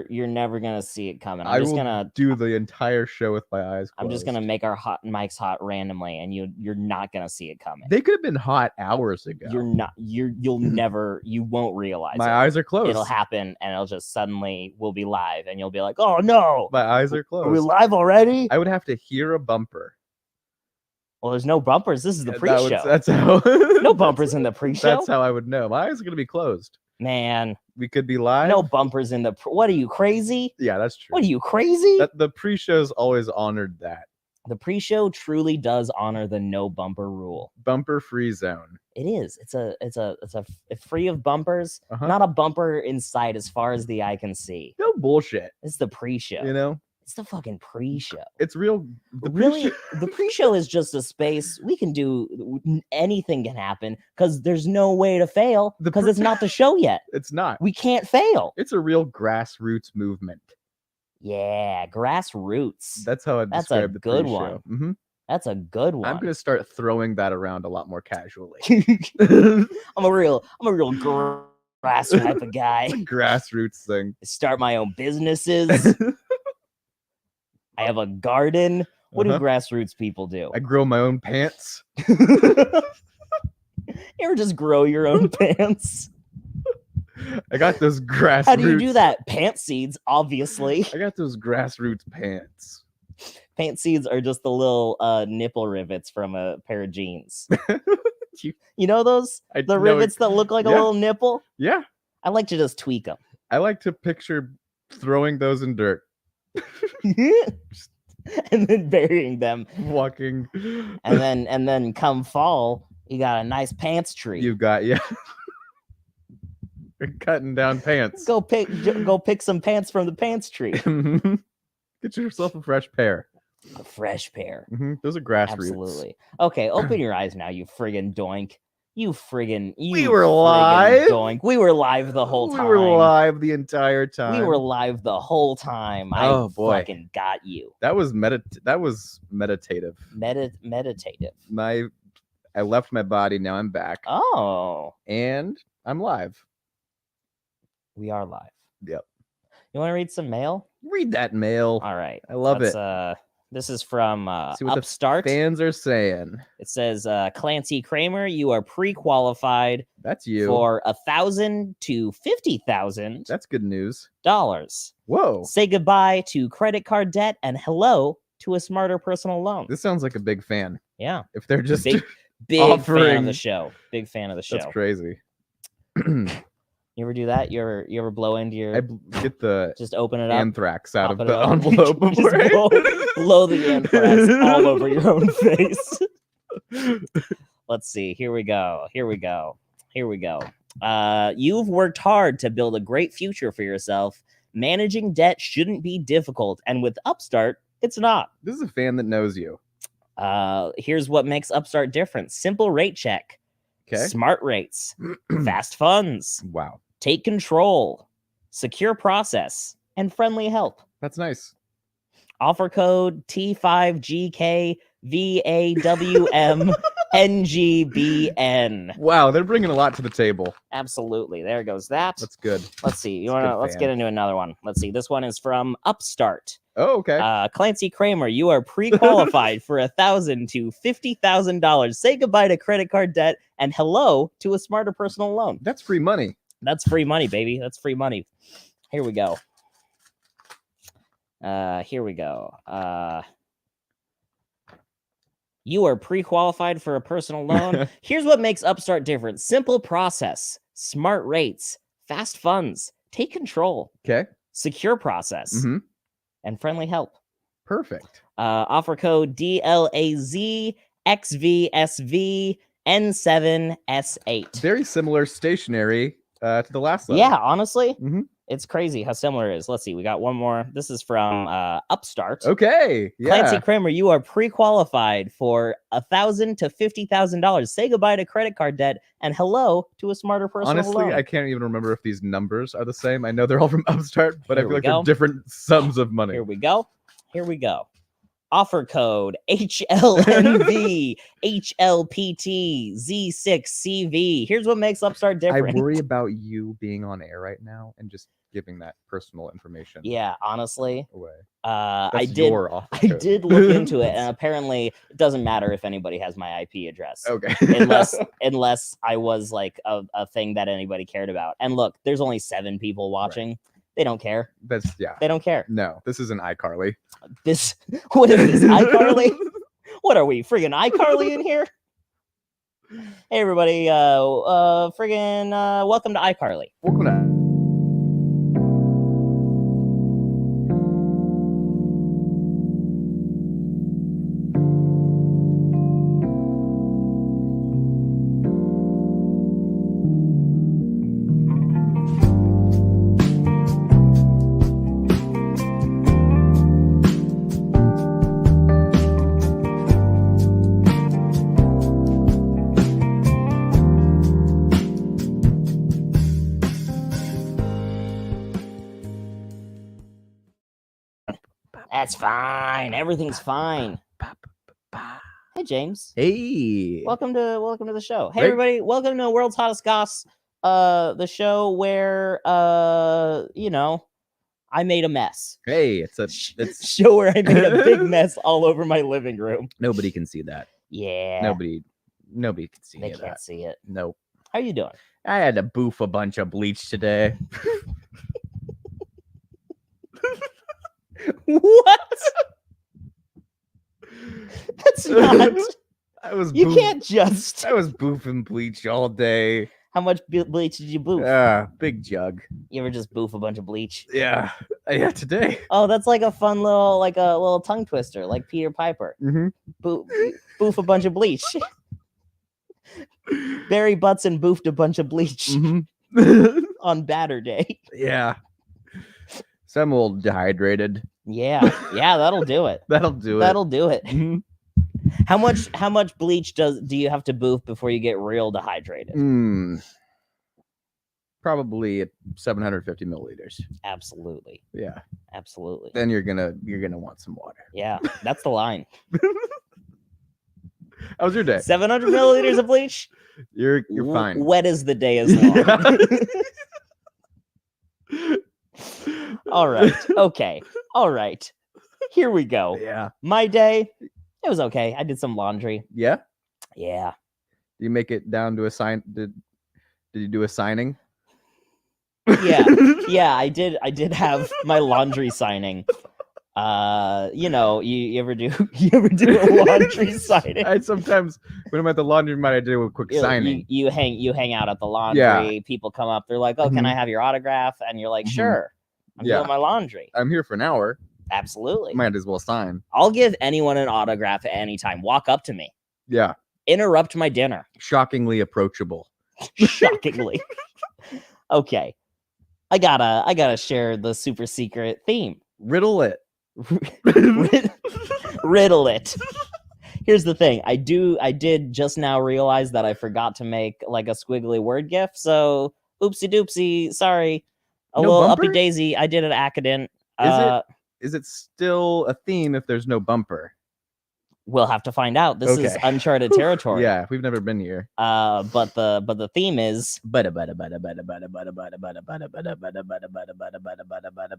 you're never gonna see it coming. I will do the entire show with my eyes closed. I'm just gonna make our hot mics hot randomly, and you're not gonna see it coming. They could have been hot hours ago. You won't realize my eyes are closed. It'll happen, and it'll just suddenly we'll be live, and you'll be like, oh no, my eyes are closed. Are we live already? I would have to hear a bumper. Well, there's no bumpers. This is the pre-show. That's how. No bumpers in the pre-show. That's how I would know. My eyes are gonna be closed. Man, we could be live. No bumpers in the. What are you, crazy? Yeah, that's true. What are you, crazy? The pre-show's always honored that. The pre-show truly does honor the no bumper rule. Bumper free zone. It is. It's a free of bumpers. Not a bumper in sight as far as the eye can see. No bullshit. It's the pre-show. You know. It's the fucking pre-show. It's real. The pre-show is just a space we can do. Anything can happen because there's no way to fail because it's not the show yet. It's not. We can't fail. It's a real grassroots movement. Yeah, grassroots. That's how I describe the good pre-show. one. Mm-hmm. That's a good one. I'm gonna start throwing that around a lot more casually. I'm a real grass type of guy. Grassroots thing. Start my own businesses. I have a garden. What do grassroots people do? I grow my own pants. You ever just grow your own pants? I got those grassroots. How do you do that? Pant seeds, obviously. I got those grassroots pants. Pant seeds are just the little nipple rivets from a pair of jeans. You know those? The rivets that look like a little nipple? Yeah. I like to just tweak them. I like to picture throwing those in dirt. And then burying them, walking, and then come fall, you got a nice pants tree. You got cutting down pants. Go pick some pants from the pants tree. Get yourself a fresh pair. A fresh pair. Those are grassroots. Absolutely. Okay, open your eyes now, you friggin' doink. We were live. Doink. We were live the whole time. We were live the entire time. We were live the whole time. Oh, boy. Fucking got you. That was meditative. Meditative. I left my body. Now I'm back. Oh. And I'm live. We are live. Yep. You want to read some mail? Read that mail. All right. I love it. This is from See what Upstart. The fans are saying. It says, Clancy Kramer, you are pre-qualified. That's you. For $1,000 to $50,000. That's good news. Whoa. Say goodbye to credit card debt and hello to a smarter personal loan. This sounds like a big fan. Yeah. If they're just big offering... fan of the show. Big fan of the show. That's crazy. You ever do that? You ever blow into your... I get the... Just open it up. Anthrax out of the envelope before blow the anthrax all over your own face. Let's see. Here we go. You've worked hard to build a great future for yourself. Managing debt shouldn't be difficult. And with Upstart, it's not. This is a fan that knows you. Here's what makes Upstart different. Simple rate check. Okay. Smart rates. Fast funds. Wow. Take control, secure process, and friendly help. That's nice. Offer code T5GKVAWMNGBN. Wow, they're bringing a lot to the table. Absolutely. There goes that. That's good. Let's see. Let's get into another one. Let's see. This one is from Upstart. Oh, okay. Clancy Kramer, you are pre-qualified for $1,000 to $50,000. Say goodbye to credit card debt and hello to a smarter personal loan. That's free money. That's free money, baby. That's free money. Here we go. You are pre-qualified for a personal loan. Here's what makes Upstart different. Simple process, smart rates, fast funds, take control. Okay. Secure process, and friendly help. Perfect. Offer code DLAZXVSVN7S8. Very similar stationery to the last level. Yeah, honestly. It's crazy how similar it is. Let's see. We got one more. This is from Upstart. Okay. Yeah. Clancy Kramer, you are pre-qualified for $1,000 to $50,000. Say goodbye to credit card debt and hello to a smarter personal loan. Honestly, I can't even remember if these numbers are the same. I know they're all from Upstart, but I feel like they're different sums of money. Here we go. Offer code HLNV HLPT Z6CV. Here's what makes Upstart different. I worry about you being on air right now and just giving that personal information. Yeah, honestly, away. I did look into it, and apparently it doesn't matter if anybody has my IP address. Okay. unless I was like a thing that anybody cared about. And look, there's only 7 people watching. Right. They don't care. They don't care. No, this isn't iCarly. What is this, iCarly? What are we, friggin' iCarly in here? Hey everybody, friggin' welcome to iCarly. Welcome to That's fine. Everything's fine. Hey, James. Hey. Welcome to the show. Hey, everybody. Welcome to World's Hottest Goss, the show where, I made a mess. Hey, it's a show where I made a big mess all over my living room. Nobody can see that. Yeah. Nobody can see it. They can't see it. Nope. How you doing? I had to boof a bunch of bleach today. What? That's not. You can't just. I was boofing bleach all day. How much bleach did you boof? Big jug. You ever just boof a bunch of bleach? Yeah, today. Oh, that's like a fun little tongue twister, like Peter Piper. Mm-hmm. Boof a bunch of bleach. Barry Butson boofed a bunch of bleach on batter day. Yeah. So I'm a little dehydrated. Yeah, that'll do it. That'll do it. Mm-hmm. How much bleach do you have to boof before you get real dehydrated? Probably 750 milliliters. Absolutely. Yeah. Absolutely. Then you're gonna want some water. Yeah, that's the line. How was your day? 700 milliliters of bleach. You're fine. Wet as the day is long. All right. Okay. All right. Here we go. Yeah. My day, it was okay. I did some laundry. Yeah? Yeah. Did you make it down to a sign? Did you do a signing? Yeah. Yeah, I did have my laundry signing. You ever do a laundry signing? I sometimes when I'm at the laundromat, I do a quick signing. You hang out at the laundry. Yeah. People come up. They're like, "Oh, can I have your autograph?" And you're like, "Sure." I'm doing my laundry. I'm here for an hour. Absolutely. Might as well sign. I'll give anyone an autograph at any time. Walk up to me. Yeah. Interrupt my dinner. Shockingly approachable. Shockingly. Okay. I gotta share the super secret theme. Riddle it. Riddle it. Here's the thing. I did just now realize that I forgot to make like a squiggly word gif. So oopsie doopsie. Sorry. A little bumper? Uppy daisy. I did an accident. Is it still a theme if there's no bumper? We'll have to find out. This is uncharted territory. Yeah, we've never been here. But the theme is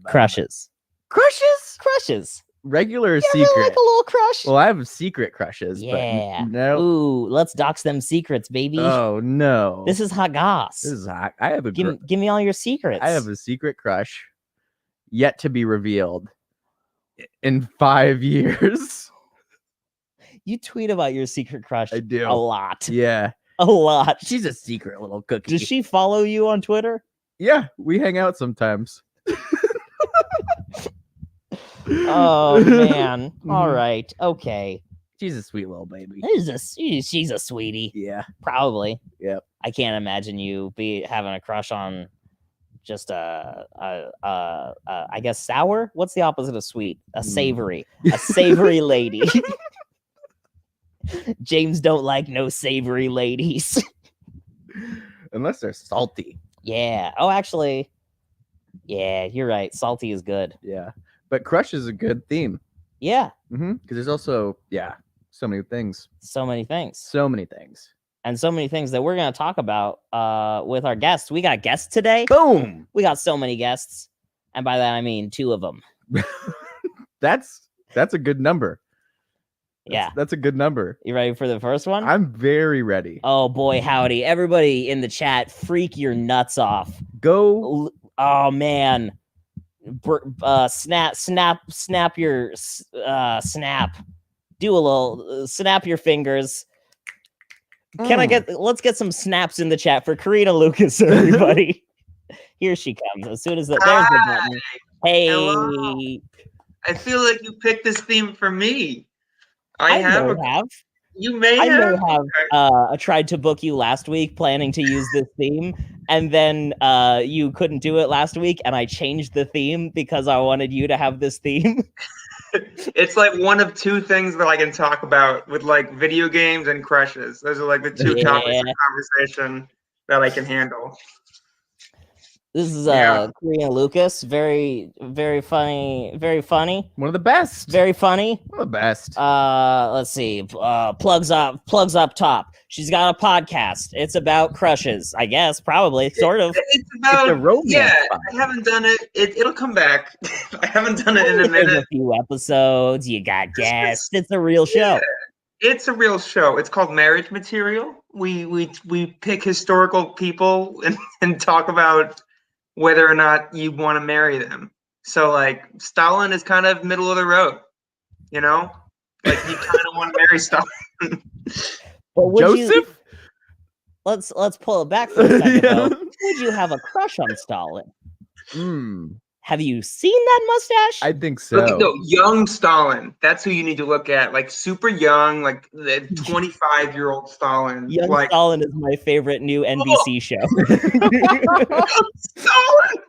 crushes. Crushes. Regular you secret. Like a little crush. Well, I have secret crushes. Yeah. But no. Ooh, let's dox them secrets, baby. Oh no. This is hot goss. This is hot. I have a give me all your secrets. I have a secret crush yet to be revealed in 5 years. You tweet about your secret crush. I do. A lot. Yeah. A lot. She's a secret little cookie. Does she follow you on Twitter? Yeah, we hang out sometimes. Oh man. All right. Okay. She's a sweet little baby. She's a sweetie. Yeah. Probably. Yep. I can't imagine you having a crush on just I guess sour. What's the opposite of sweet? A savory. A savory lady. James don't like no savory ladies. Unless they're salty. Yeah. Oh, actually. Yeah, you're right. Salty is good. Yeah. But crush is a good theme. Yeah. Because there's also, so many things. So many things. So many things. and so many things that we're going to talk about with our guests. We got guests today. Boom. We got so many guests. And by that, I mean 2 of them. That's a good number. That's a good number. You ready for the first one? I'm very ready. Oh boy, howdy. Everybody in the chat, freak your nuts off. Go. Oh man. Snap your snap. Do a little snap your fingers. Let's get some snaps in the chat for Corina Lucas, everybody. Here she comes. As soon as there's the button. Hey. Hello. I feel like you picked this theme for me. I may have. You may have. I may have tried to book you last week, planning to use this theme, and then you couldn't do it last week, and I changed the theme because I wanted you to have this theme. It's like one of 2 things that I can talk about with like video games and crushes. Those are like the 2 topics of conversation that I can handle. This is Corina Lucas. Very, very funny. Very funny. One of the best. Very funny. One of the best. Let's see. Plugs up top. She's got a podcast. It's about crushes, I guess. Probably. Sort of. It's about a romance. Yeah, I haven't done it. It'll come back. I haven't done it in a minute. A few episodes. You got guests. It's a real show. Yeah, it's a real show. It's called Marriage Material. We pick historical people and talk about whether or not you want to marry them. So like Stalin is kind of middle of the road, you know, like you kind of want to marry Stalin. But Joseph? Let's pull it back for a second though. Would you have a crush on Stalin? Have you seen that mustache? I think so. No, young Stalin. That's who you need to look at. Like super young, like the 25-year-old Stalin. Young like, Stalin is my favorite new NBC show. Stalin!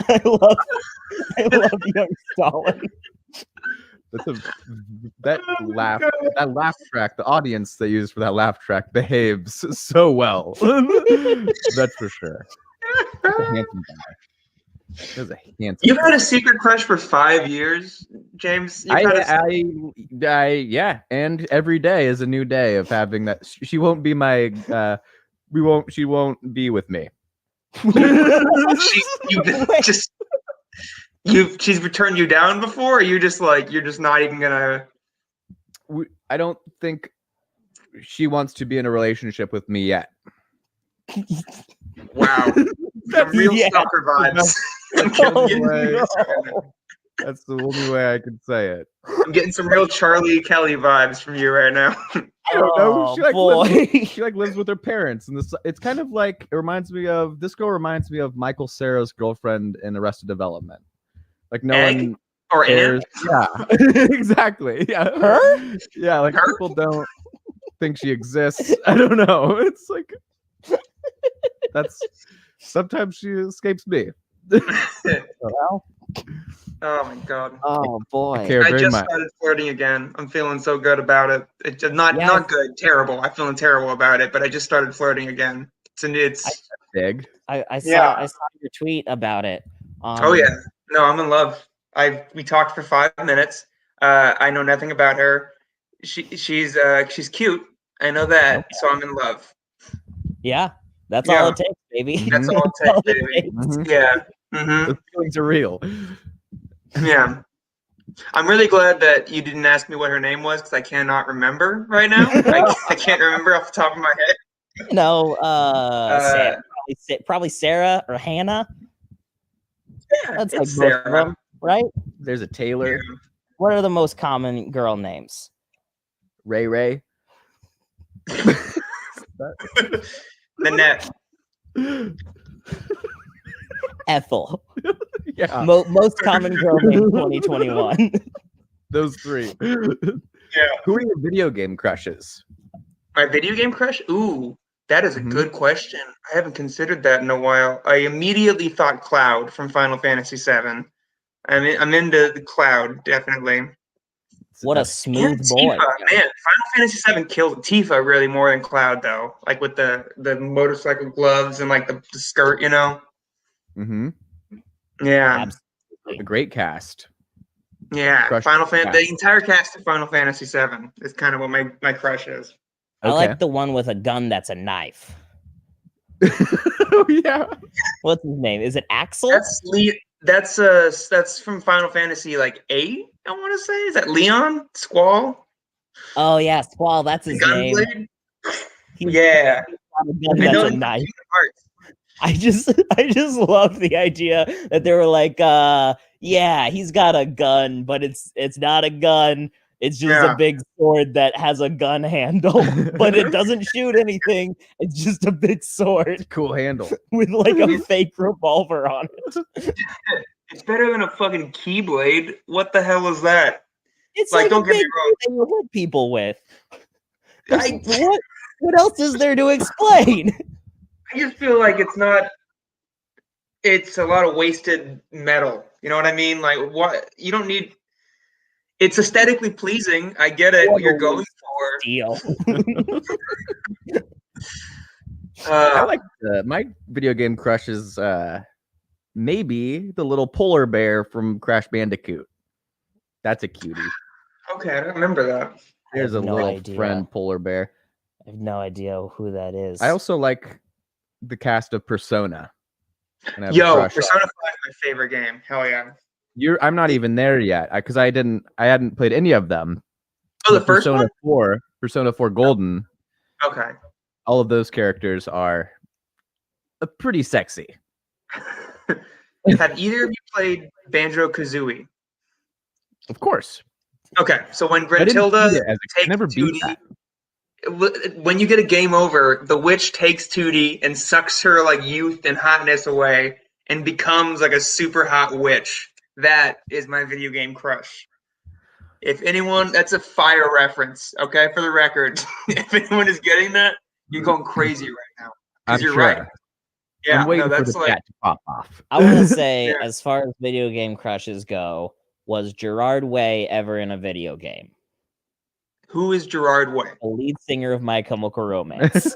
I love young Stalin. That laugh track, the audience they use for that laugh track behaves so well. That's for sure. That's a handsome guy. You've had a secret crush for 5 years, James. Yeah, and every day is a new day of having that. She won't be my. She won't be with me. She's returned you down before, or you're just not even gonna. I don't think she wants to be in a relationship with me yet. Wow. Some real stalker vibes. That's the only way I can say it. I'm getting some real Charlie Kelly vibes from you right now. I don't know. She lives with her parents, and it's kind of like this girl reminds me of Michael Cera's girlfriend in Arrested Development. Like no one cares. Yeah, exactly. Yeah, her. Yeah, like people don't think she exists. I don't know. It's like sometimes she escapes me. Oh my god. Oh boy. I just started flirting again. I'm feeling so good about it. It's just not good, terrible. I'm feeling terrible about it, but I just started flirting again. It's big. I saw your tweet about it. Oh yeah. No, I'm in love. We talked for 5 minutes. I know nothing about her. She's cute. I know that, so I'm in love. Yeah. That's all it takes, baby. That's all it takes, baby. Mm-hmm. Yeah. Mm-hmm. The feelings are real. Yeah. I'm really glad that you didn't ask me what her name was because I cannot remember right now. I can't remember off the top of my head. No, Sarah, probably Sarah or Hannah. Yeah, that's like Sarah, both of them, right? There's a Taylor. Yeah. What are the most common girl names? Ray. Nanette. Ethel. Yeah. Most common girl name 2021. Those 3. Yeah. Who are your video game crushes? My video game crush? Ooh, that is a good question. I haven't considered that in a while. I immediately thought Cloud from Final Fantasy VII. I'm into the Cloud, definitely. What a smooth boy. Tifa, man. Final Fantasy VII killed Tifa really more than Cloud, though. Like with the motorcycle gloves and like the skirt, you know? Mm-hmm. Yeah. Absolutely. A great cast. Yeah. The entire cast of Final Fantasy VII is kind of what my crush is. I like the one with a gun that's a knife. Oh yeah. What's his name? Is it Axel? That's from Final Fantasy like 8, I want to say. Is that Leon? Squall? Oh yeah, Squall, that's his name. Yeah. That's a knife. I just love the idea that they were like, yeah, he's got a gun, but it's not a gun. It's just a big sword that has a gun handle, but it doesn't shoot anything. It's just a big sword. Cool handle. With like a fake revolver on it. It's better than a fucking keyblade. What the hell is that? It's like don't get me wrong. That you hit people with. What else is there to explain? I just feel like it's a lot of wasted metal. You know what I mean? Like, what? You don't need. It's aesthetically pleasing. I get it. What you're going for. Deal. I like my video game crush is maybe the little polar bear from Crash Bandicoot. That's a cutie. Okay, I don't remember that. There's a little friend polar bear. I have no idea who that is. I also like the cast of Persona. Yo, Persona 5 is my favorite game. Hell yeah. I'm not even there yet because I hadn't played any of them. Oh, the first one? Persona 4 Golden. Okay. All of those characters are pretty sexy. Have either of you played Banjo-Kazooie? Of course. Okay, so when Gruntilda takes Tootie, when you get a game over, the witch takes Tootie and sucks her like youth and hotness away and becomes like a super hot witch. That is my video game crush. If anyone, that's a fire reference, okay, for the record. If anyone is getting that, you're going crazy right now. Because you're right. Yeah, I'm waiting for the cat to pop off. I want to say, as far as video game crushes go, was Gerard Way ever in a video game? Who is Gerard Way? The lead singer of My Chemical Romance.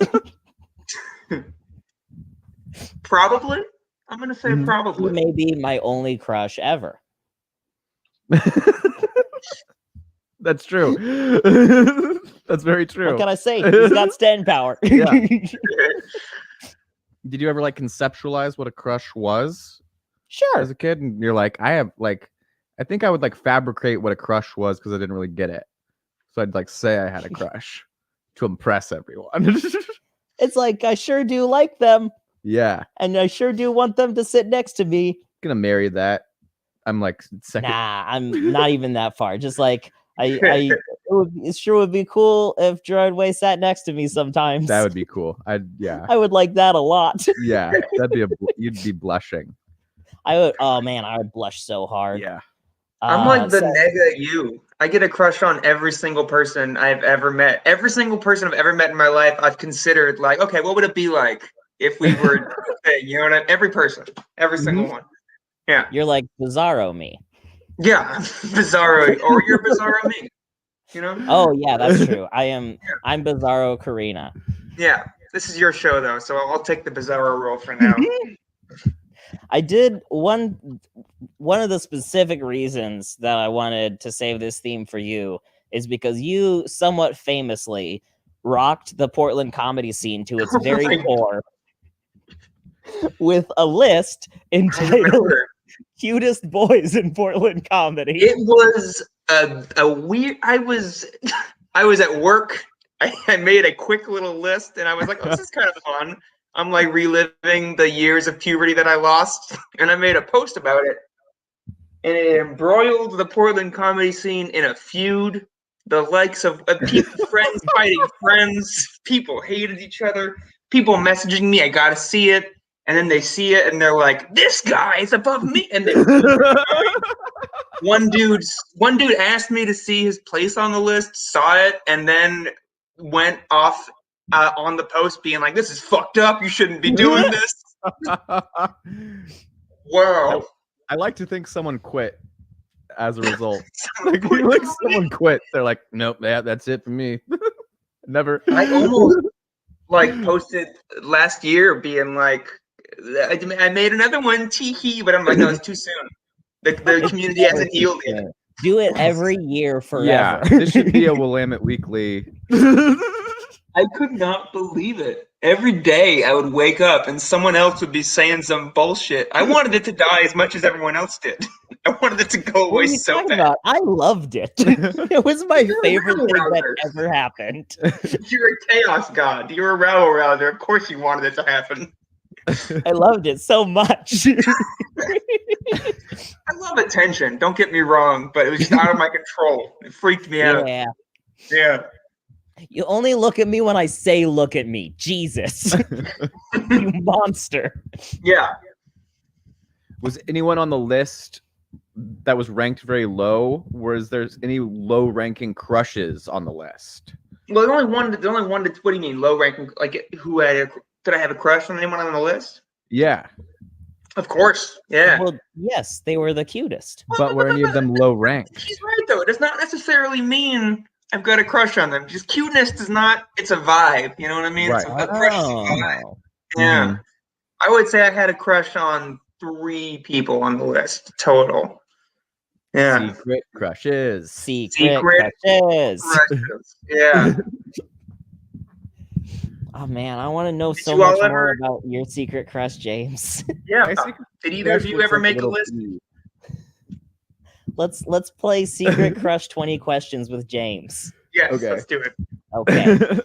Probably. I'm going to say probably. He may be my only crush ever. That's true. That's very true. What can I say? He's got stand power. Yeah. Did you ever like conceptualize what a crush was? Sure. As a kid, and you're like, I think I would like fabricate what a crush was because I didn't really get it. So I'd like say I had a crush to impress everyone. It's like I sure do like them. Yeah. And I sure do want them to sit next to me. Gonna marry that. I'm like second. Nah, I'm not even that far. Just like it sure would be cool if Gerard Way sat next to me sometimes. That would be cool. I would like that a lot. Yeah, you'd be blushing. I would. Oh man, I would blush so hard. Yeah. I'm like the nega you. I get a crush on every single person I've ever met. Every single person I've ever met in my life, I've considered like, okay, what would it be like if we were, you know what I mean? Every person, every single one. Yeah. You're like Bizarro me. Yeah, Bizarro, or you're Bizarro me. You know? Oh yeah, that's true. I'm Bizarro Corina. Yeah, this is your show though, so I'll take the Bizarro role for now. I did one of the specific reasons that I wanted to save this theme for you is because you somewhat famously rocked the Portland comedy scene to its very core with a list entitled Cutest Boys in Portland Comedy. It was a weird. I was at work. I made a quick little list, and I was like, "Oh, this is kind of fun." I'm like reliving the years of puberty that I lost, and I made a post about it. And it embroiled the Portland comedy scene in a feud. The likes of people, friends fighting friends. People hated each other. People messaging me, "I gotta see it." And then they see it and they're like, "This guy is above me." And they one dude asked me to see his place on the list, saw it, and then went off on the post being like, "This is fucked up. You shouldn't be doing this." Wow. I like to think someone quit as a result. like someone quit. They're like, "Nope, yeah, that's it for me." Never. I almost posted last year being like, I made another one, tee-hee, but I'm like, no, it's too soon. The community hasn't healed yet. Do it every year forever. Yeah, this should be a Willamette Weekly I could not believe it. Every day I would wake up and someone else would be saying some bullshit. I wanted it to die as much as everyone else did. I wanted it to go What away are you so talking bad. about? I loved it. It was my You're a favorite thing that rabble-rouser. ever happened. You're a chaos god. You're a rabble rouser. Of course you wanted it to happen. I loved it so much. I love attention. Don't get me wrong, but it was just out of my control. It freaked me out. Yeah. Yeah. You only look at me when I say look at me. Jesus. You monster. Yeah. Was anyone on the list that was ranked very low? Was there any low-ranking crushes on the list? Well, the only one that what do you mean low ranking? Like who did I have a crush on anyone on the list? Yeah. Of course. Yeah. Well, yes, they were the cutest. But were any of them low ranked? She's right though. It does not necessarily mean I've got a crush on them. Just cuteness does not. It's a vibe. You know what I mean? Right. A crush is a vibe. Oh. Yeah. Mhm. I would say I had a crush on 3 people on the list total. Yeah. Secret crushes. Secret crushes. Crushes. Yeah. Oh man, I want to know Did so you much all more ever- about your secret crush, James. Yeah. My secret Did either of crush you looks ever like make a little list? bee. Let's play Secret Crush 20 questions with James. Yes, Okay. let's do it. Okay.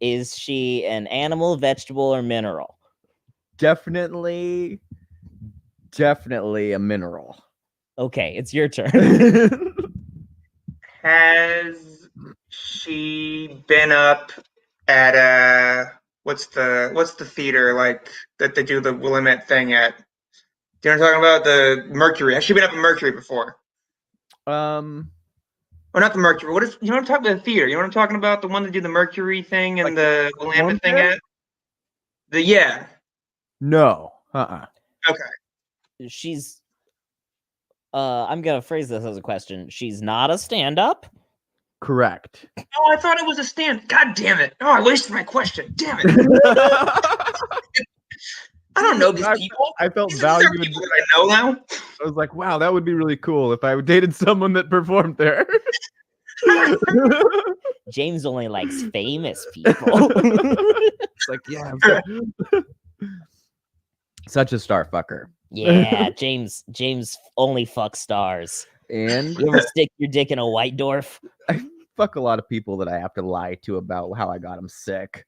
Is she an animal, vegetable, or mineral? Definitely a mineral. Okay, it's your turn. Has she been up at what's the theater like that they do the Willamette thing at? Do you know what I'm talking about? The Mercury. Has she been up at Mercury before? Or not the Mercury. What is you know what I'm talking about? The theater. You know what I'm talking about? The one that do the Mercury thing and Like the Willamette thing Willamette? at? Yeah. No. Okay. She's I'm gonna phrase this as a question. She's not a stand-up. Correct. Oh, I thought it was a stand. God damn it. Oh, I wasted my question. Damn it. I don't know these people. I felt These are valued. people that I know now. I was like, wow, that would be really cool if I dated someone that performed there. James only likes famous people. It's like, yeah. Such a star fucker. Yeah, James only fucks stars. And You ever stick your dick in a white dwarf? I fuck a lot of people that I have to lie to about how I got them sick.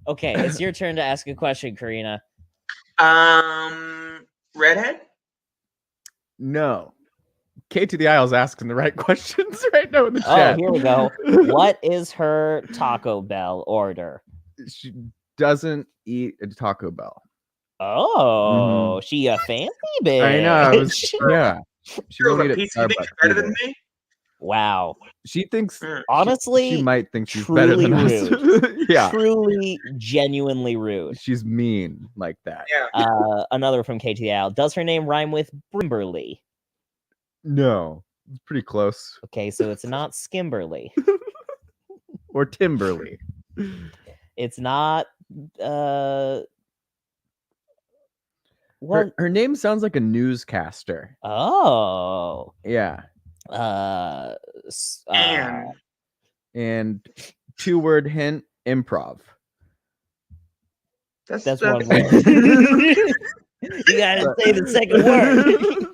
Okay, it's your turn to ask a question, Corina. Redhead? No. K to the Isle's asking the right questions right now in the Oh, chat. here we go. What is her Taco Bell order? She doesn't eat a Taco Bell. Oh, she a fancy bitch. I know. Yeah. She Girl, won't a eat pizza at you think Starbucks you're better than either. me? Wow. She thinks Honestly, she might think she's better than us. Yeah. Truly, genuinely rude. She's mean like that. Yeah. Another from KTL. Does her name rhyme with Brimberly? No. It's pretty close. Okay, so it's not Skimberly. Or Timberly. It's not what? Her name sounds like a newscaster. Oh. Yeah. And 2-word hint, improv. That's one word. You gotta say the second word.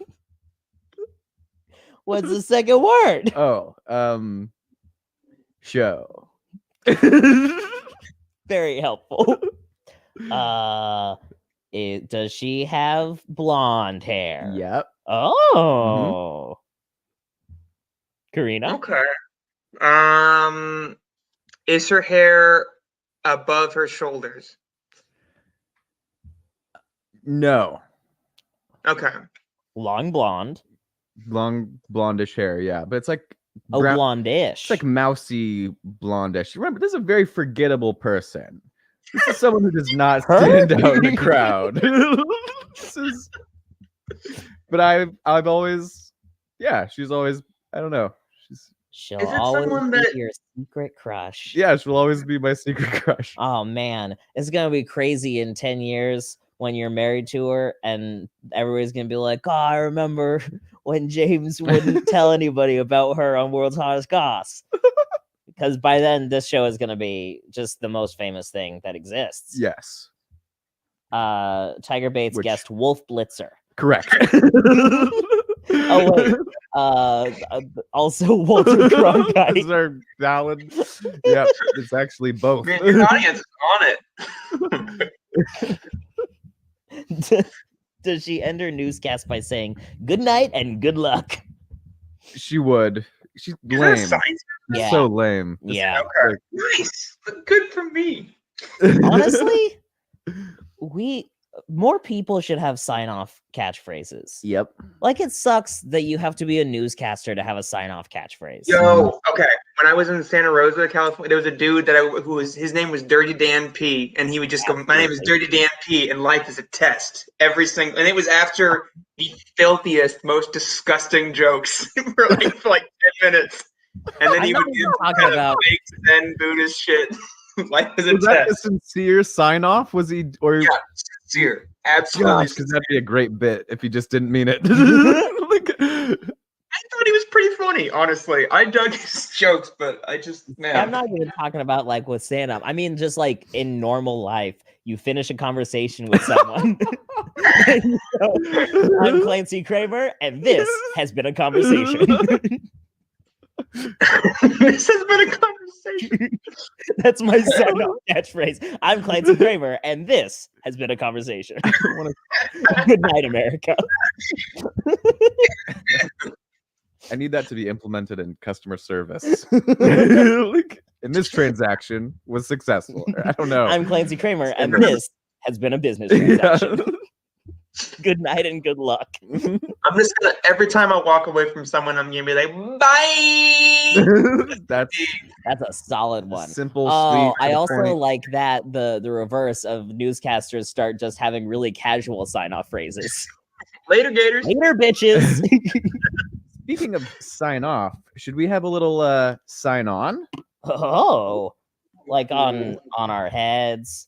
What's the second word? Oh, show. Very helpful. Does she have blonde hair? Yep. Oh. Corina? Okay. Is her hair above her shoulders? No. Okay. Long blonde. Long blondish hair, yeah. But it's like Oh, blondish. It's like mousy blondish. Remember, this is a very forgettable person. This is someone who does not stand out in the crowd. But I've always, yeah, she's always, I don't know. She'll Is it always someone be that- your secret crush. Yeah, she'll always be my secret crush. Oh man, it's gonna be crazy in 10 years when you're married to her, and everybody's gonna be like, "Oh, I remember when James wouldn't tell anybody about her on World's Hottest Goss. Because by then, this show is going to be just the most famous thing that exists. Yes. Tiger Bates guessed Wolf Blitzer. Correct. Oh, wait. Also Walter Cronkite. Is there valid? Yeah, it's actually both. Man, your audience is on it. Does she end her newscast by saying good night and good luck? She would. She's lame. Yeah. So lame. Yeah. Okay. Nice. Good for me. Honestly, more people should have sign-off catchphrases. Yep. Like, it sucks that you have to be a newscaster to have a sign-off catchphrase. Yo, okay. When I was in Santa Rosa, California, there was a dude that his name was Dirty Dan P, and he would just go, "My name is Dirty Dan P, and life is a test." And it was after the filthiest, most disgusting jokes for like 10 minutes, and then he would do talking about fake Zen Buddhist shit. Life is a was test. That a sincere sign off? Was he or yeah, sincere? Absolutely. Because that'd be a great bit if he just didn't mean it. I thought he was pretty funny, honestly. I dug his jokes, but I'm not even talking about like with stand-up. I mean, just like in normal life, you finish a conversation with someone. I'm Clancy Kramer, and this has been a conversation. This has been a conversation. That's my sign-off catchphrase. I'm Clancy Kramer, and this has been a conversation. Good night, America. I need that to be implemented in customer service. And this transaction was successful. I don't know. I'm Clancy Kramer, and this has been a business transaction. Yeah. Good night and good luck. I'm just gonna, every time I walk away from someone, I'm gonna be like, bye. That's a solid one. Simple, sweet. I also like that the reverse of newscasters start just having really casual sign-off phrases. Later, Gators. Later, bitches. Speaking of sign off, should we have a little sign on? Oh, like on our heads.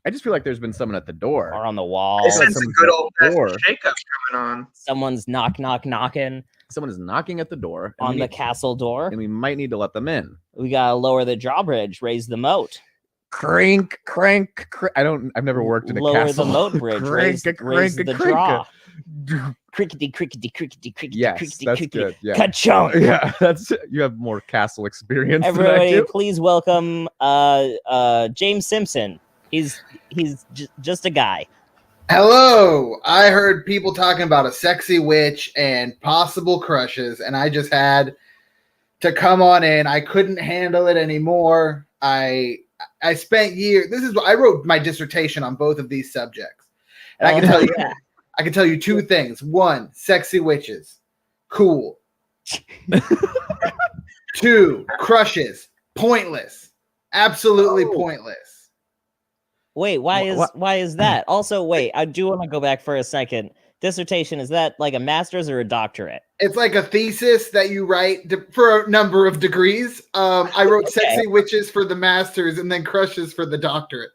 I just feel like there's been someone at the door. Or on the wall. I sense a good old-fashioned shake-up coming on. Someone's knocking. Someone is knocking at the door. On the castle door. And we might need to let them in. We gotta lower the drawbridge, raise the moat. Crank. I've never worked in a lower castle. Lower the moat bridge, raise the draw. Crickety. Yes, that's good. Yeah. Ka-chunk. Yeah, you have more castle experience. Everybody, please welcome James Simpson. He's just a guy. Hello. I heard people talking about a sexy witch and possible crushes, and I just had to come on in. I couldn't handle it anymore. I spent years. I wrote my dissertation on both of these subjects, and I can tell you. Yeah. I can tell you two things. One, sexy witches. Cool. 2, crushes. Pointless. Absolutely pointless. Wait, why is that? Also, wait, I do want to go back for a second. Dissertation, is that like a master's or a doctorate? It's like a thesis that you write for a number of degrees. I wrote sexy witches for the master's and then crushes for the doctorate.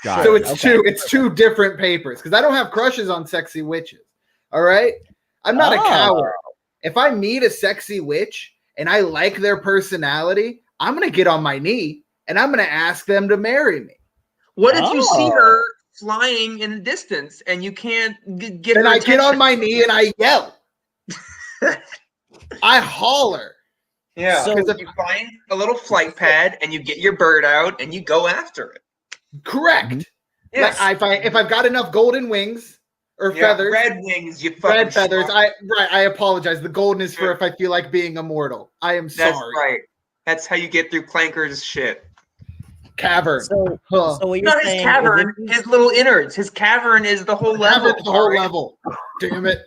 So it's two different papers because I don't have crushes on sexy witches. All right. I'm not a coward. If I meet a sexy witch and I like their personality, I'm going to get on my knee and I'm going to ask them to marry me. What if you see her flying in the distance and you can't get her and I get on my knee and I yell. I holler. Yeah. So if you find a little flight pad and you get your bird out and you go after it. Correct. Mm-hmm. Yes. Like if I've got enough golden wings or feathers, red wings, red feathers. I apologize. The golden is for if I feel like being immortal. I am sorry. That's right. That's how you get through Clanker's shit. Cavern. So what you're saying? His cavern, his little innards. His cavern is the whole level. The whole level. Damn it!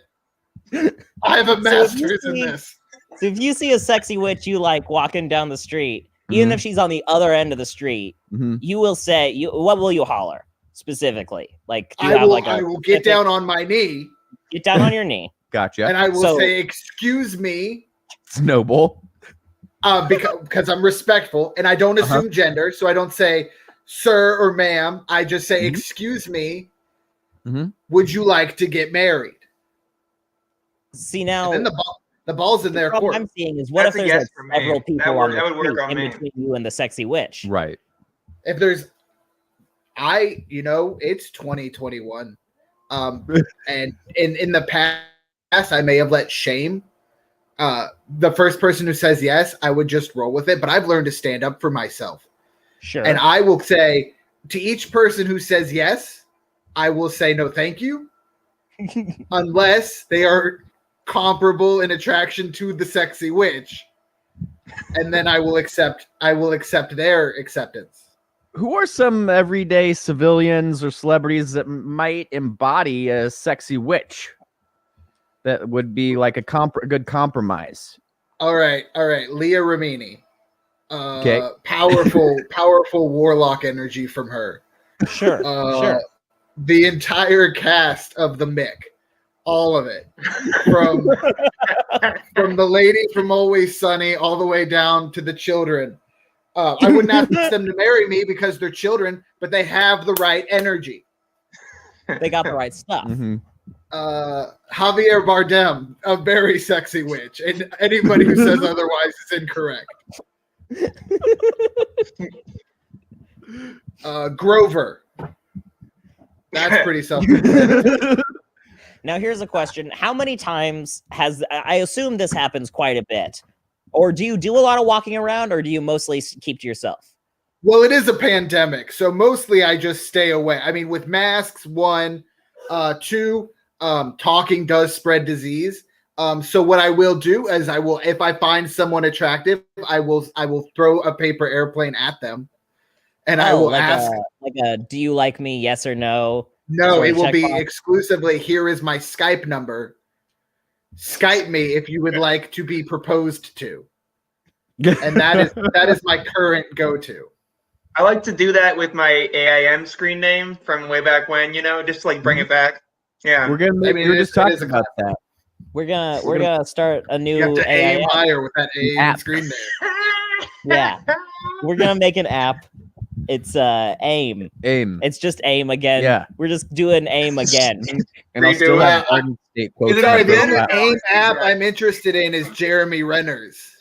I have a master's in this. So if you see a sexy witch you like walking down the street. Even if she's on the other end of the street, you will say, what will you holler specifically? Like, I will get down on my knee. Get down on your knee. Gotcha. And I will say, excuse me. It's noble. Because I'm respectful and I don't assume gender. So I don't say sir or ma'am. I just say, excuse me. Would you like to get married? See now, and then the ball's in their court. What I'm seeing is, what if there's like several people on the street in between you and the sexy witch? Right. If there's, it's 2021, and in the past, I may have let shame. The first person who says yes, I would just roll with it. But I've learned to stand up for myself. Sure. And I will say to each person who says yes, I will say no, thank you, unless they are comparable in attraction to the sexy witch, and then I will accept their acceptance. Who are some everyday civilians or celebrities that might embody a sexy witch that would be like a good compromise? All right. Leah Remini. Okay. Powerful warlock energy from her. Sure. Sure. The entire cast of the Mick. All of it. From the lady from Always Sunny all the way down to the children. I wouldn't ask them to marry me because they're children, but they have the right energy. They got the right stuff. Mm-hmm. Javier Bardem, a very sexy witch, and anybody who says otherwise is incorrect. Grover. That's pretty self-explanatory. Now, here's a question. How many times I assume this happens quite a bit, or do you do a lot of walking around, or do you mostly keep to yourself? Well, it is a pandemic, so mostly I just stay away. I mean, with masks, 1, 2, talking does spread disease. So what I will do is if I find someone attractive, I will throw a paper airplane at them, and I will ask, do you like me? Yes or no? No, it will be exclusively, here is my Skype number. Skype me if you would like to be proposed to. And that is my current go-to. I like to do that with my AIM screen name from way back when, just like bring it back. Yeah. We're just talking about that. We're gonna start a new. You have to aim higher with that AIM screen name. Yeah. We're gonna make an app. It's AIM. It's just AIM again. Yeah. We're just doing AIM again. And I'll still have Garden State quotes. Sorry, the only AIM app I'm interested in is Jeremy Renner's.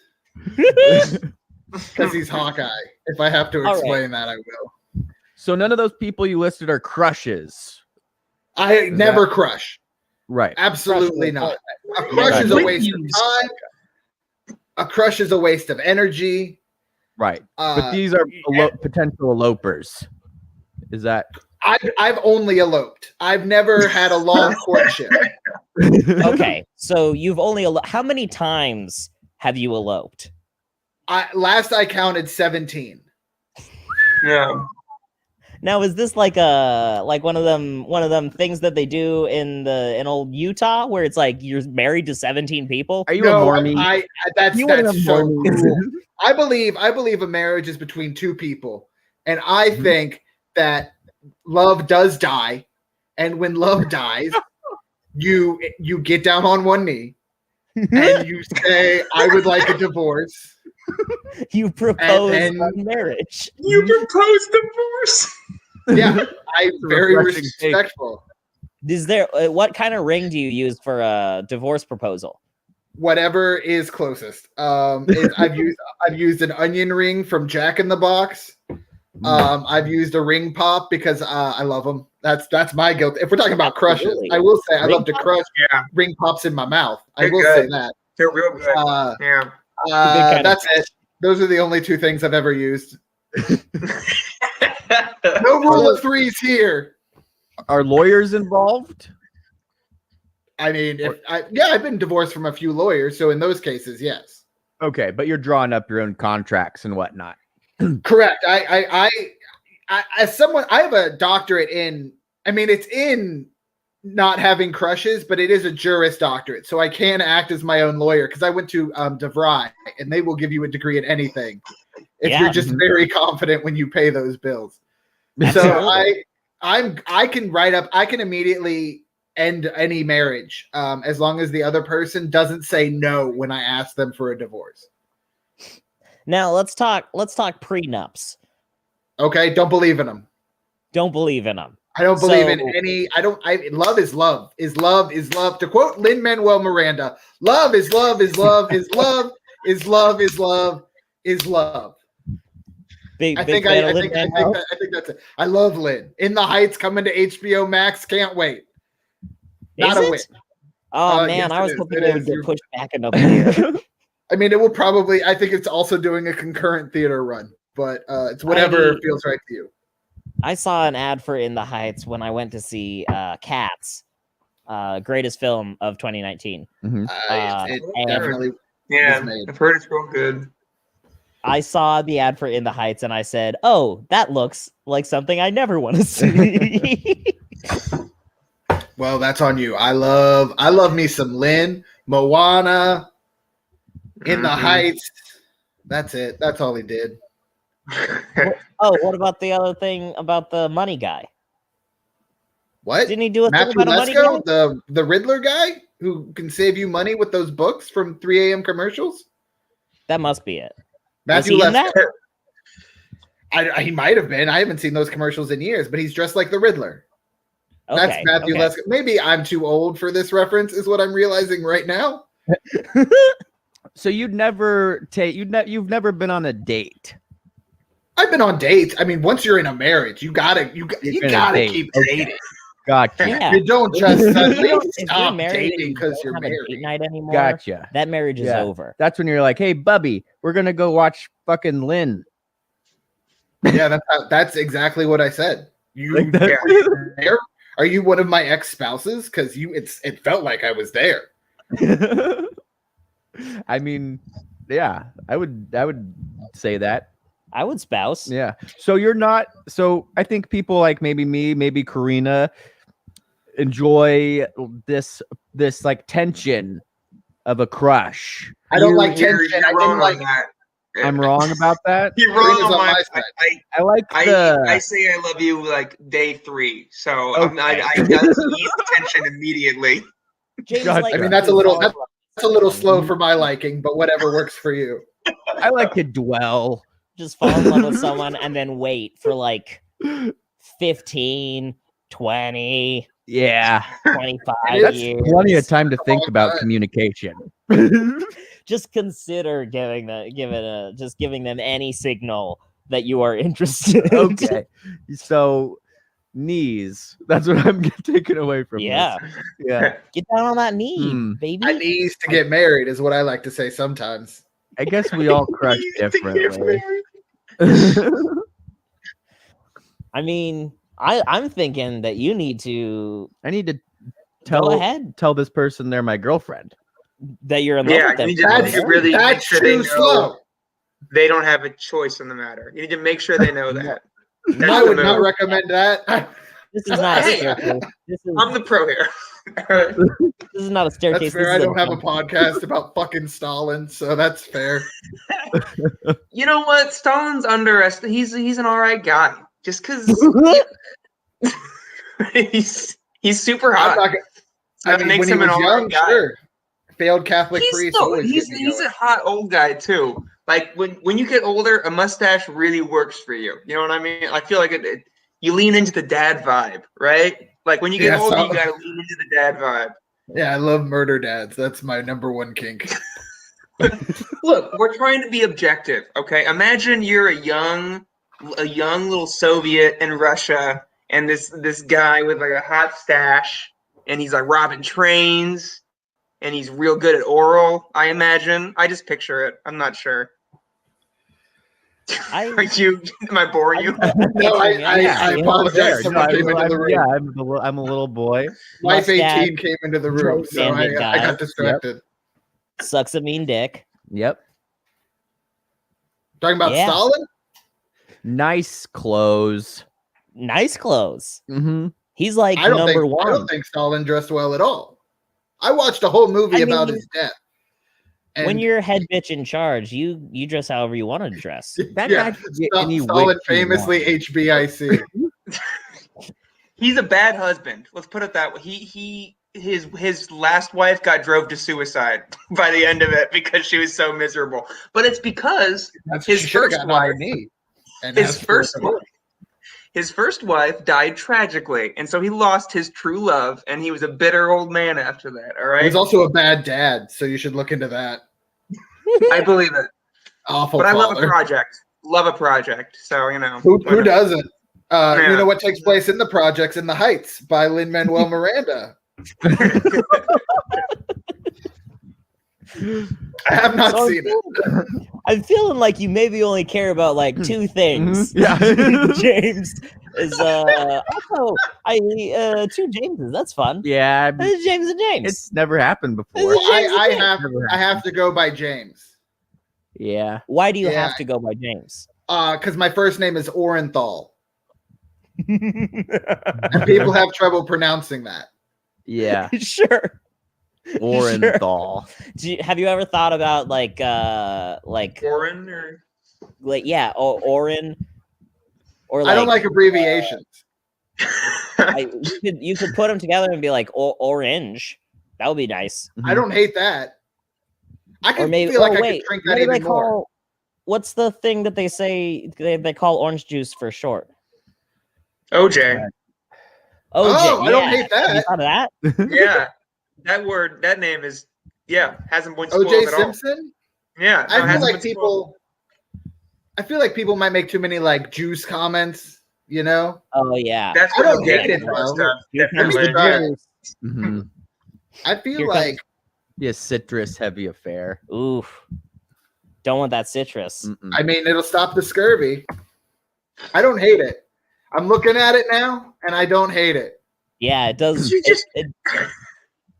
Because he's Hawkeye. If I have to explain that, I will. So none of those people you listed are crushes. I never crush. Right. Absolutely not. A crush is a waste of time. A crush is a waste of energy. Right. But these are potential elopers. Is that? I've only eloped. I've never had a long courtship. Okay. So you've only how many times have you eloped? Last I counted 17. Yeah. Now, is this like one of them things that they do in old Utah where it's like you're married to 17 people? Are you a Mormon? That's so cool. I believe a marriage is between two people, and I think that love does die, and when love dies, you get down on one knee and you say, "I would like a divorce." You propose marriage. You propose divorce. Yeah, I'm very respectful. Is there what kind of ring do you use for a divorce proposal? Whatever is closest. I've used an onion ring from Jack in the Box. I've used a ring pop because I love them. That's my guilt. If we're talking about crushes, I will say I love to crush ring pops in my mouth. I will say that. They're real good. That's it. Those are the only two things I've ever used. No rule of threes here. Are lawyers involved? I mean, I've been divorced from a few lawyers, so in those cases, yes. Okay, but you're drawing up your own contracts and whatnot. Correct. I as someone, I have a doctorate in. I mean, it's in not having crushes, but it is a Juris Doctorate, so I can act as my own lawyer because I went to DeVry, and they will give you a degree in anything if you're just very confident when you pay those bills. So I can immediately end any marriage as long as the other person doesn't say no when I ask them for a divorce. Now let's talk prenups. Okay, don't believe in them. Don't believe in them. I don't believe in any. Love is love. Is love is love. To quote Lin-Manuel Miranda, love is love is love is love is love is love is love. I think that's it. I love Lin. In the Heights coming to HBO Max. Can't wait. Not a win. Oh man, yes, I was hoping they would get pushed back another year. I mean, it will probably. I think it's also doing a concurrent theater run, but it's whatever feels right to you. I saw an ad for In the Heights when I went to see Cats, greatest film of 2019. Mm-hmm. It definitely, I've heard it's real good. I saw the ad for In the Heights and I said, "Oh, that looks like something I never want to see." Well, that's on you. I love me some Lin, Moana, In the Heights. That's it. That's all he did. What about the other thing about the money guy? What? Didn't he do a Matthew thing about Lesko, a money guy? the Riddler guy who can save you money with those books from 3 a.m. commercials? That must be it. Matthew Lesko. He might have been. I haven't seen those commercials in years, but he's dressed like the Riddler. Okay, that's Matthew Lesko. Maybe I'm too old for this reference, is what I'm realizing right now. So you've never been on a date. I've been on dates. I mean, once you're in a marriage, you gotta keep dating. Gotcha. Yeah. You don't just suddenly If stop you're married dating because you're have a married. date night anymore. Gotcha. That marriage is over. That's when you're like, "Hey, Bubby, we're gonna go watch fucking Lin." Yeah, that's exactly what I said. Are you one of my ex-spouses? Because it felt like I was there. I mean, yeah, I would say that. I would spouse. Yeah. So you're not. So I think people like maybe me, maybe Corina, enjoy this like tension of a crush. I don't like tension. You're wrong on that. I'm wrong about that. You're wrong on my side. I like I say I love you like day 3, so okay. I ease the tension immediately. James, Gotcha. I mean, that's a little slow for my liking, but whatever works for you. I like to dwell. Just fall in love with someone and then wait for like 15, 20, 25 years. Plenty of time to think about communication. Just consider giving them any signal that you are interested. Okay. So knees. That's what I'm taking away from this. Yeah. Get down on that knee, baby. I needs to get married is what I like to say sometimes. I guess we all crush differently. I mean, I'm thinking that you need to. I need to tell this person they're my girlfriend. That you're in love with them. That's too slow. They don't have a choice in the matter. You need to make sure they know that. I would not recommend that. This is not a staircase. I'm the pro here. This is not a staircase. That's fair. I don't have a podcast about fucking Stalin, so that's fair. You know what? Stalin's underestimated. He's an all right guy. Just because he's super hot. That makes him an all right guy. Sure. Failed Catholic priest. He's a hot old guy too. Like when you get older, a mustache really works for you. You know what I mean? I feel like you lean into the dad vibe, right? Like when you get older, you gotta lean into the dad vibe. Yeah, I love murder dads. That's my number one kink. Look, we're trying to be objective, okay? Imagine you're a young little Soviet in Russia, and this guy with like a hot stash, and he's like robbing trains, and he's real good at oral. I imagine. I just picture it. I'm not sure. Am I boring you? No, I apologize. Someone came into the room. Yeah, I'm a little boy. Wife 18 came into the room, so I got distracted. Yep. Sucks a mean dick. Yep. Talking about Stalin? Nice clothes. Mm-hmm. He's like number one. I don't think Stalin dressed well at all. I watched a whole movie about his death. And when you're head bitch in charge, you dress however you want to dress. Stalin famously HBIC. He's a bad husband. Let's put it that way. His last wife got drove to suicide by the end of it because she was so miserable. But it's because his first wife. His first wife died tragically, and so he lost his true love, and he was a bitter old man after that. All right. He was also a bad dad, so you should look into that. I believe it. Awful. But I father. love a project. Love a project. So who doesn't? You know what takes place in the projects in the Heights by Lin-Manuel Miranda. I have not seen it. I'm feeling like you maybe only care about like two things. Yeah. James is also two Jameses. That's fun. Yeah. It's James and James. It's never happened before. I have to go by James. Yeah. Why do you have to go by James? Because my first name is Orenthal. And people have trouble pronouncing that. Yeah. Sure. Orenthal. Sure. Have you ever thought about like Oren or Oren? Or I don't like abbreviations. You could put them together and be like orange. That would be nice. I don't hate that. I could maybe, feel like I could drink that even more. What's the thing that they say they call orange juice for short? OJ. Oh, I don't hate that. Have you thought of that? Yeah. That name is, hasn't been spoiled OJ at Simpson? All. Yeah. No, I feel like people might make too many like juice comments, you know? Oh yeah. That's I don't hate it, Mm-hmm. I feel like be a citrus heavy affair. Oof. Don't want that citrus. Mm-mm. I mean, it'll stop the scurvy. I don't hate it. I'm looking at it now, and I don't hate it. Yeah, it does.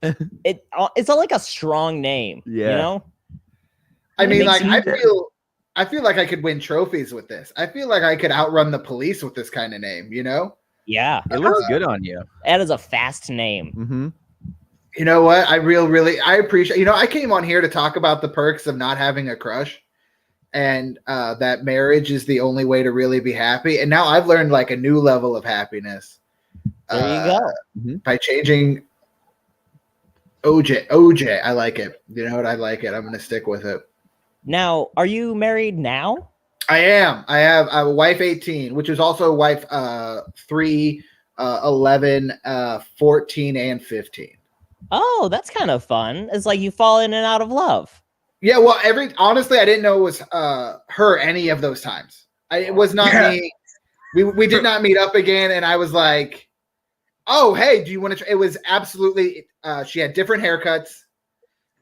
It's like a strong name. Yeah. You know. I mean, like I feel like I could win trophies with this. I feel like I could outrun the police with this kind of name. You know. Yeah, it looks good on you. That is a fast name. Mm-hmm. You know what? I appreciate. You know, I came on here to talk about the perks of not having a crush, and that marriage is the only way to really be happy. And now I've learned like a new level of happiness. There you go. By changing OJ. I like it. You know what? I like it. I'm going to stick with it. Now, are you married now? I am. I have a wife 18, which is also wife 3, 11, 14, and 15. Oh, that's kind of fun. It's like you fall in and out of love. Yeah, well, honestly, I didn't know it was her any of those times. It was not me. We did not meet up again, and I was like, "Oh, hey, do you want to?" It was absolutely. She had different haircuts,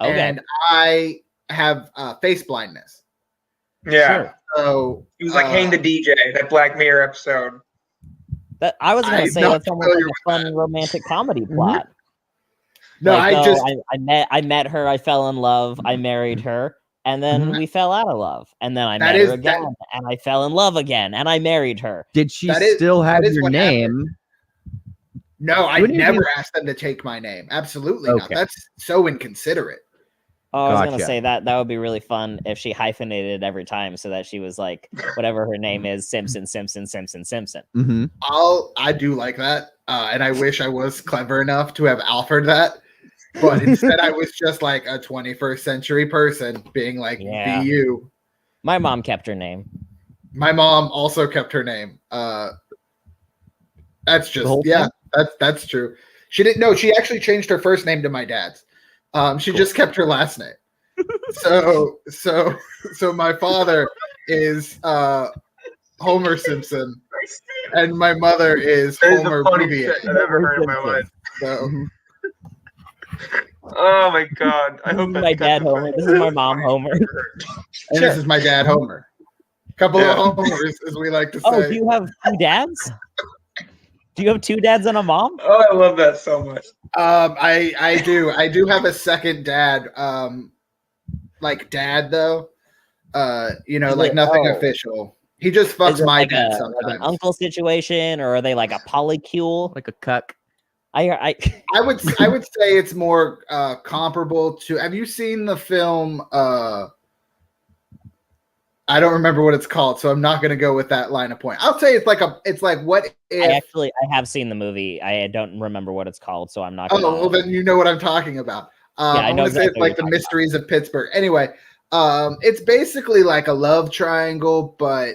and I have face blindness. Yeah. Sure. So he was like Hang the DJ, that Black Mirror episode. That I was going to say that's almost like a fun romantic comedy plot. No, like, I met her, I fell in love, I married her, and then we fell out of love, and then I met her again, and I fell in love again, and I married her. Did she still have your name? Happened. No, I never asked them to take my name. Absolutely not. That's so inconsiderate. Oh, I was gonna say that would be really fun if she hyphenated every time, so that she was like whatever her name is, Simpson. Mm-hmm. I do like that, and I wish I was clever enough to have offered that. But instead, I was just like a 21st century person being like, be you. My mom kept her name. My mom also kept her name. That's just, that's true. She didn't know. She actually changed her first name to my dad's. She just kept her last name. So my father is Homer Simpson, and my mother is Homer Bouvier. I've ever heard in my life. So. Oh my god! I hope my dad Homer. This is my mom Homer. And this is my dad Homer. Couple of Homers, as we like to say. Oh, do you have two dads? Do you have two dads and a mom? Oh, I love that so much. I do. I do have a second dad. Like dad though. You know, like nothing official. He just fucks my dad sometimes. Like an uncle situation, or are they like a polycule? Like a cuck. I would say it's more comparable to. Have you seen the film? I don't remember what it's called, so I'm not going to go with that line of point. I'll say it's like what if? I have seen the movie. I don't remember what it's called, so I'm not. Well, then you know what I'm talking about. I know exactly it's like the Mysteries of Pittsburgh. Anyway, it's basically like a love triangle, but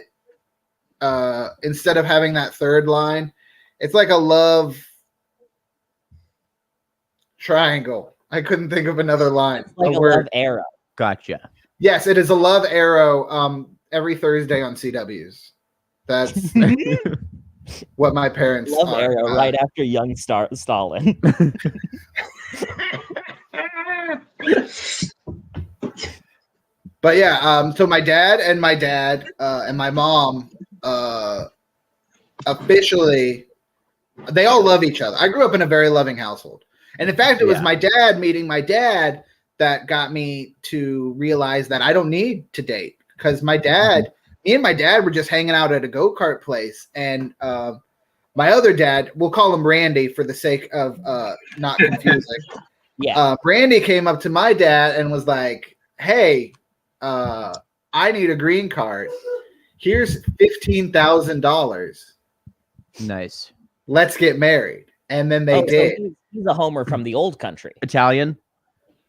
instead of having that third line, it's like a love triangle. I couldn't think of another line. It's like a love arrow. Gotcha. Yes, it is a love arrow every Thursday on CWs. That's what my parents love are. arrow right after young Stalin. But yeah, so my dad and my mom officially, they all love each other. I grew up in a very loving household. And in fact, it was my dad meeting my dad that got me to realize that I don't need to date, because me and my dad were just hanging out at a go-kart place. And my other dad, we'll call him Randy for the sake of not confusing. Randy came up to my dad and was like, hey, I need a green card. Here's $15,000. Nice. Let's get married. And then they did. So he's a homer from the old country. Italian?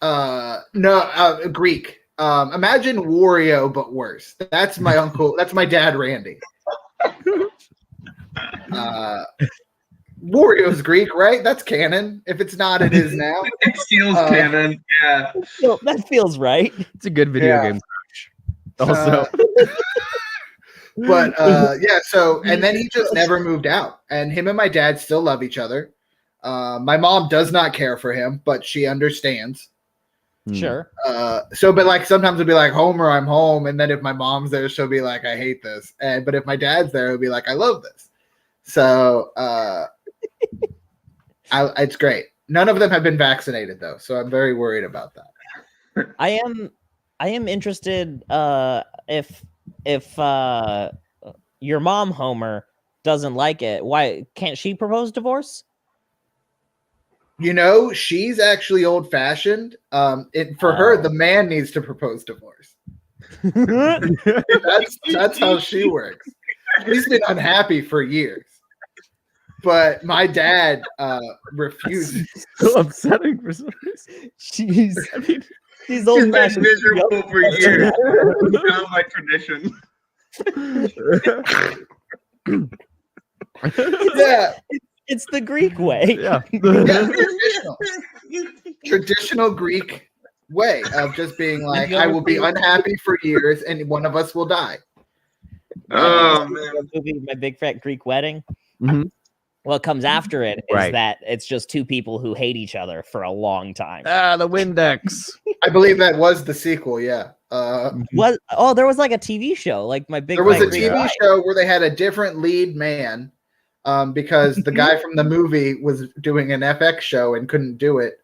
No, Greek. Imagine Wario, but worse. That's my uncle. That's my dad, Randy. Wario's Greek, right? That's canon. If it's not, it is now. It feels canon. Yeah. So that feels right. It's a good video game crush. Also. But so, and then he just never moved out. And him and my dad still love each other. My mom does not care for him, but she understands. Sure. But like sometimes it'll be like, Homer, I'm home. And then if my mom's there, she'll be like, I hate this. But if my dad's there, it'll be like, I love this. So it's great. None of them have been vaccinated though, so I'm very worried about that. I am interested if your mom, Homer, doesn't like it, why can't she propose divorce? You know, she's actually old-fashioned. For her, the man needs to propose divorce. That's how she works. She's been unhappy for years. But my dad refuses. So upsetting for some reason. She's old-fashioned. Miserable for years. Now my tradition. Yeah. It's the Greek way. Yeah. Traditional Greek way of just being like, I will be unhappy for years and one of us will die. Oh, man. Movie, My Big Fat Greek Wedding. Mm-hmm. What comes after it is that it's just two people who hate each other for a long time. The Windex. I believe that was the sequel, yeah. What? Oh, there was like a TV show, like My Big. There was a TV show where they had a different lead man, because the guy from the movie was doing an FX show and couldn't do it,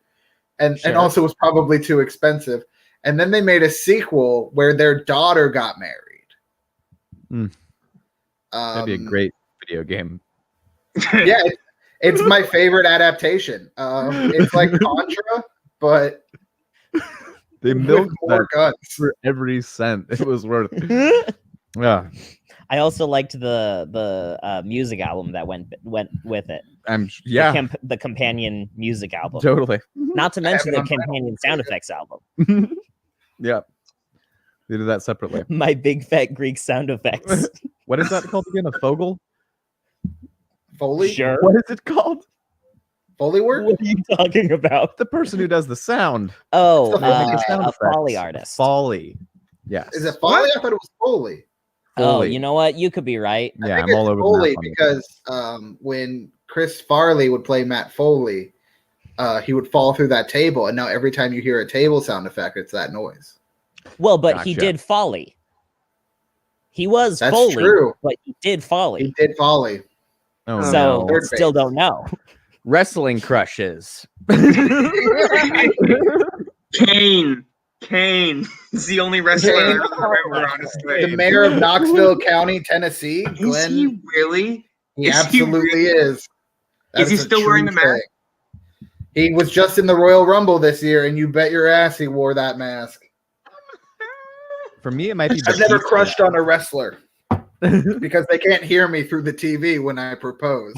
and also was probably too expensive. And then they made a sequel where their daughter got married. That'd be a great video game. Yeah, it's my favorite adaptation. It's like Contra, but they milked more guns for every cent. It was worth it. Yeah. I also liked the music album that went with it. The companion music album. Totally. Not to mention the companion sound effects album. Yeah. They did that separately. My Big Fat Greek sound effects. What is that called again? A Fogel? Foley? Sure. What is it called? Foley work? What are you talking about? The person who does the sound. Oh, sound a Foley artist. Foley. Yes. Is it Foley? I thought it was Foley. Oh, you know what? You could be right. Yeah, I'm all over Foley because when Chris Farley would play Matt Foley, he would fall through that table, and now every time you hear a table sound effect, it's that noise. Well, but he did Foley. He was That's Foley, true. but he did Foley. He did Foley. Oh, so no. Still don't know. Wrestling crushes. Kane. He's the only wrestler I remember, honestly. The mayor of Knoxville County, Tennessee. Glenn, is he really? He absolutely is. Is he still wearing the mask? He was just in the Royal Rumble this year, and you bet your ass he wore that mask. For me, it might be. I've never crushed on a wrestler because they can't hear me through the TV when I propose.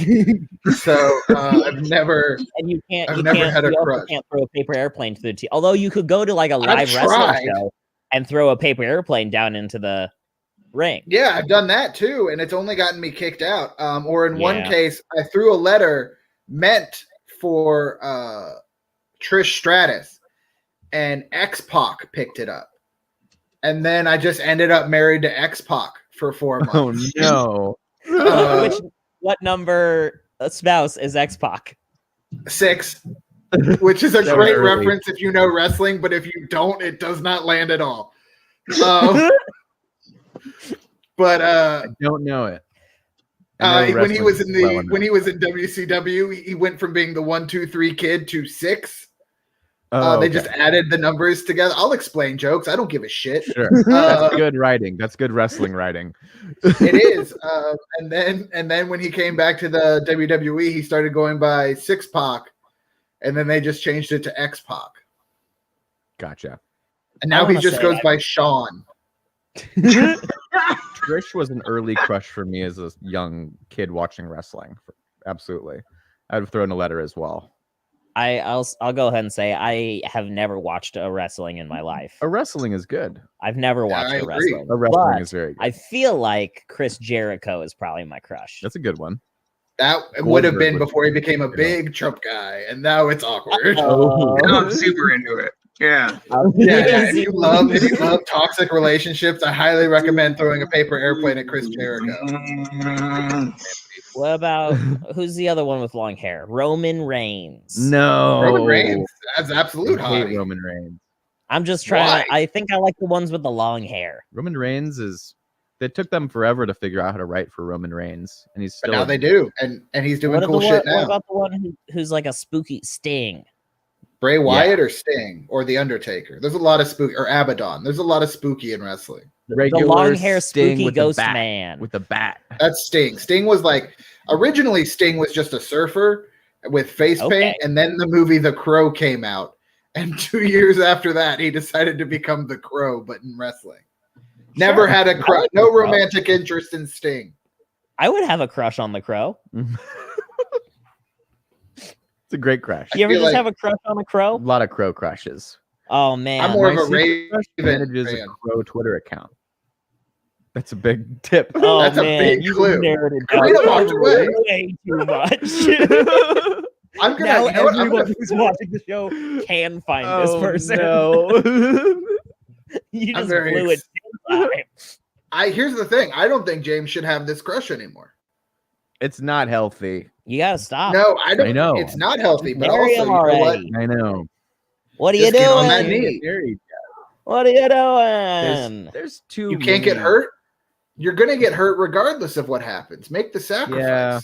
So I've never. And you can't. I've you never can't, had a you also crush. can't throw a paper airplane to the TV. Although you could go to like a live wrestling show and throw a paper airplane down into the ring. Yeah, I've done that too, and it's only gotten me kicked out. Or in one case, I threw a letter meant for Trish Stratus, and X-Pac picked it up. And then I just ended up married to X-Pac for 4 months. Oh, no. What number spouse is X-Pac? 6, which is a great reference if you know wrestling, but if you don't, it does not land at all. But I don't know it. When he was in WCW, he went from being the 1, 2, 3 kid to 6. They just added the numbers together. I'll explain jokes. I don't give a shit. Sure. That's good writing. That's good wrestling writing. It is. And then when he came back to the WWE, he started going by 6-Pac, and then they just changed it to X-Pac. Gotcha. And now he just goes by Sean. Trish was an early crush for me as a young kid watching wrestling. Absolutely. I'd have thrown a letter as well. I'll go ahead and say I have never watched a wrestling in my life. A wrestling is good. I've never watched a wrestling. A wrestling is very good. I feel like Chris Jericho is probably my crush. That's a good one. That would have been before he became a big Trump guy, and now it's awkward. Now I'm super into it. Yeah. If you love toxic relationships, I highly recommend throwing a paper airplane at Chris Jericho. What about who's the other one with long hair? Roman Reigns. No. Roman Reigns. That's absolute I hate Roman Reigns. I'm just trying. I think I like the ones with the long hair. Roman Reigns is. It took them forever to figure out how to write for Roman Reigns, and he's still. But now they do, and he's doing cool shit now. What about the one who's like a spooky Sting? Bray Wyatt or Sting or The Undertaker? There's a lot of spooky, or Abaddon. There's a lot of spooky in wrestling. The long hair spooky ghost man with the bat. That's Sting. Sting was originally Sting was just a surfer with face paint, and then the movie The Crow came out, and 2 years after that, he decided to become the Crow, but in wrestling. Never had a crush, no romantic interest in Sting. I would have a crush on the Crow. It's a great crush. You ever just have a crush on a Crow? A lot of Crow crushes. Oh man, I'm more of a Raven manages a Crow Twitter account. That's a big tip. Oh, that's man, a big clue. Corina walked away way too much. I'm gonna. Now everyone who's watching the show can find this person. No. You just blew it. Here's the thing. I don't think James should have this crush anymore. It's not healthy. You gotta stop. No, I don't. I know. It's not healthy, but Marry also, him already. I know. What are you Just get on that doing? knee. What are you doing? There's too. You can't get hurt. You're gonna get hurt regardless of what happens. Make the sacrifice. Yeah.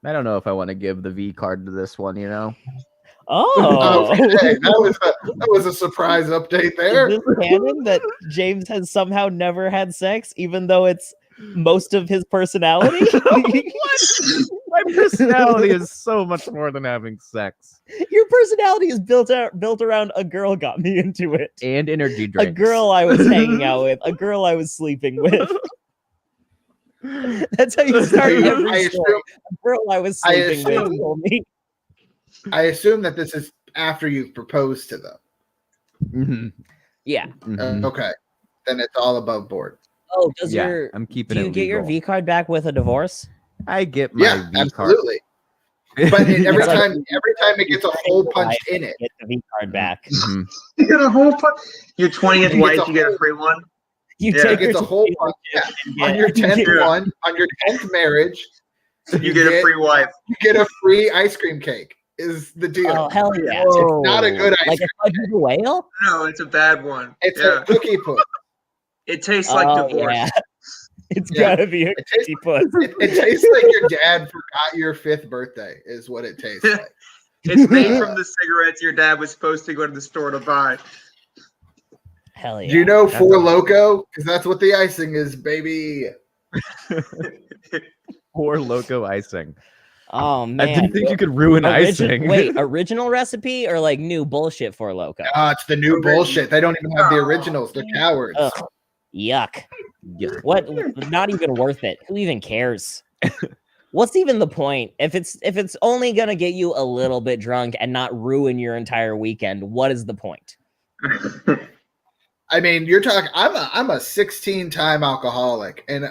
I don't know if I want to give the V card to this one. You know. Oh, okay. That was a surprise update there. Is this canon that James has somehow never had sex, even though it's most of his personality? What? My personality is so much more than having sex. Your personality is built around a girl got me into it, and energy drinks. A girl I was hanging out with, a girl I was sleeping with. That's how you start every story. A girl I was sleeping with told me. I assume that this is after you've proposed to them. Mm-hmm. Yeah. Mm-hmm. Okay. Then it's all above board. Oh, I'm keeping do you get your V card back with a divorce? I get my V card. Absolutely. But every time it gets a hole punched in it. Get the V card back. Mm-hmm. You get a hole punch. Your 20th wife, you get a free one. You take a hole punch. Yeah. On your 10th one, on your 10th marriage, you get a free wife. You get a free ice cream cake. Is the deal? Oh hell yeah! It's not a good ice like cream. Like a whale? No, it's a bad one. It's a cookie puss. It tastes like divorce. Yeah. It's gotta be a cookie puss. It tastes like your dad forgot your 5th birthday. Is what it tastes like. It's made from the cigarettes your dad was supposed to go to the store to buy. Hell yeah! Do you know Four Loko? Because that's what the icing is, baby. Four Loko icing. Oh man! I didn't think you could ruin icing. Wait, original recipe or like new bullshit for Loco? It's the new bullshit. They don't even have the originals. They're cowards. Ugh. Yuck! What? Not even worth it. Who even cares? What's even the point? If it's only gonna get you a little bit drunk and not ruin your entire weekend, what is the point? I mean, you're talking. I'm a 16-time alcoholic, and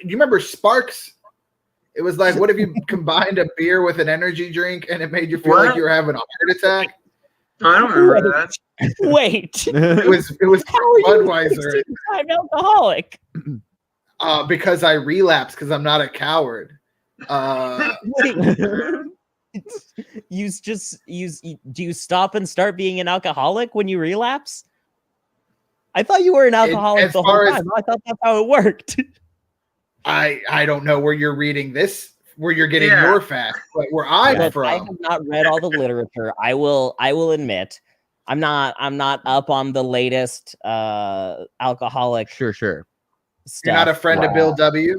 you remember Sparks? It was like, what if you combined a beer with an energy drink, and it made you feel like you were having a heart attack? I don't remember that. Wait. It was Budweiser. I'm alcoholic. Because I relapsed because I'm not a coward. Wait. Do you stop and start being an alcoholic when you relapse? I thought you were an alcoholic the whole time. I thought that's how it worked. I don't know where you're reading this, where you're getting your facts, but where I'm from. I have not read all the literature. I will admit, I'm not up on the latest alcoholic. Sure. Stuff. You're not a friend of Bill W.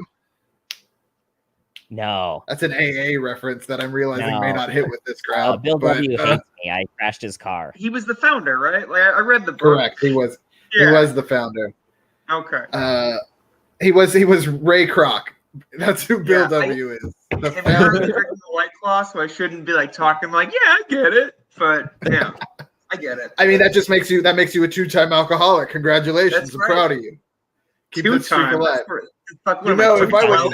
No, that's an AA reference that I'm realizing may not hit with this crowd. Bill W. hates me. I crashed his car. He was the founder, right? Like I read the book. Correct. He was. Yeah. He was the founder. Okay. He was Ray Kroc. That's who Bill W. is. The founder. I'm drinking the White Claw, so I shouldn't be like talking like, yeah, I get it. But yeah, I get it. I mean, that makes you a 2-time alcoholic. Congratulations. I'm proud of you. Keep it streak alive. You know, if I was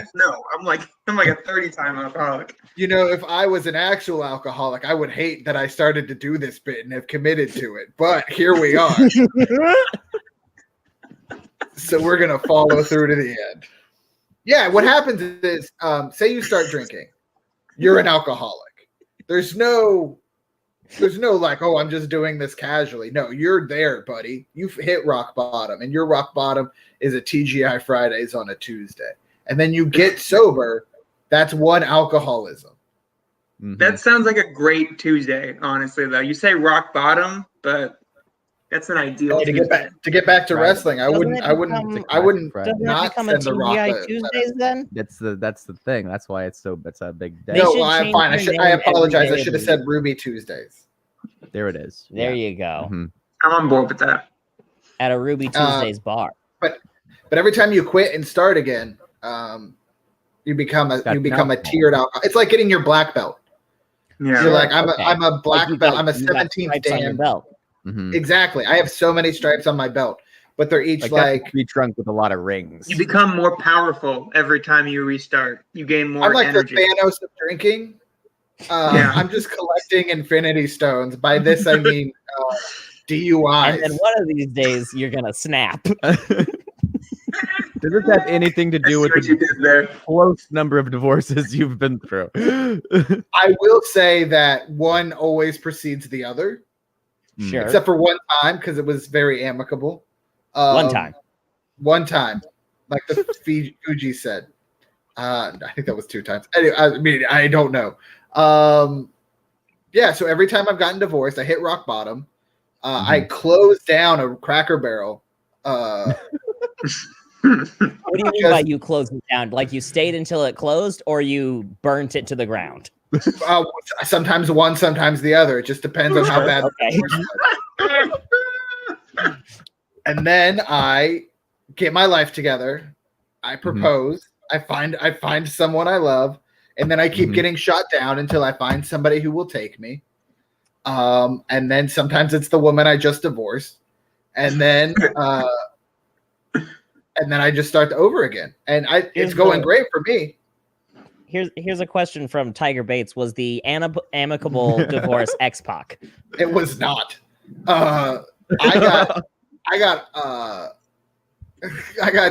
I'm like a 30-time alcoholic. You know, if I was an actual alcoholic, I would hate that I started to do this bit and have committed to it. But here we are. So we're gonna follow through to the end. Yeah, what happens is, say you start drinking, you're an alcoholic. There's no like, oh, I'm just doing this casually. No, you're there, buddy. You've hit rock bottom, and your rock bottom is a TGI Fridays on a Tuesday. And then you get sober. That's one alcoholism. Mm-hmm. That sounds like a great Tuesday, honestly, though. You say rock bottom, but that's an ideal to get back to wrestling. I wouldn't not send the rock Tuesdays then. That's the thing. That's why it's a big day. No, I'm fine. I apologize. I should have said Ruby Tuesdays. There it is. There you go. Mm-hmm. I'm on board with that. At a Ruby Tuesdays bar. But every time you quit and start again, you become a tiered alcohol. It's like getting your black belt. Yeah. You're like, I'm a black belt. I'm a 17th Dan belt. Mm-hmm. Exactly. I have so many stripes on my belt, but they're each like be drunk with a lot of rings. You become more powerful every time you restart. You gain more energy. I'm like the Thanos of drinking. I'm just collecting infinity stones. By this I mean DUIs. And then one of these days you're gonna snap. Does this have anything to do with the close number of divorces you've been through? I will say that one always precedes the other. Sure. Except for one time, because it was very amicable. One time, like the Fuji said. I think that was 2 times. Anyway, I mean, I don't know. Yeah. So every time I've gotten divorced, I hit rock bottom. I closed down a Cracker Barrel. What do you mean by you closed it down? Like you stayed until it closed, or you burnt it to the ground? Sometimes one, sometimes the other. It just depends on how bad. Okay. And then I get my life together. I propose. I find someone I love, and then I keep getting shot down until I find somebody who will take me. And then sometimes it's the woman I just divorced, and then I just start over again, and it's going great for me. Here's a question from Tiger Bates. Was the amicable divorce X-Pac? It was not. I got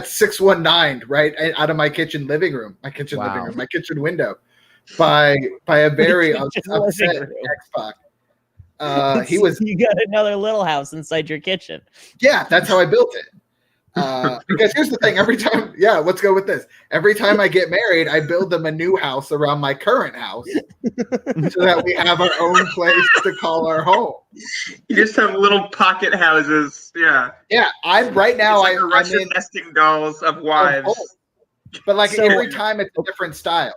619 right out of my kitchen window by a very upset X-Pac. He was. You got another little house inside your kitchen. Yeah, that's how I built it. Because here's the thing, let's go with this. Every time I get married, I build them a new house around my current house so that we have our own place to call our home. You just have little pocket houses. Yeah. Yeah. I'm Russian nesting dolls of wives. But every time it's a different style.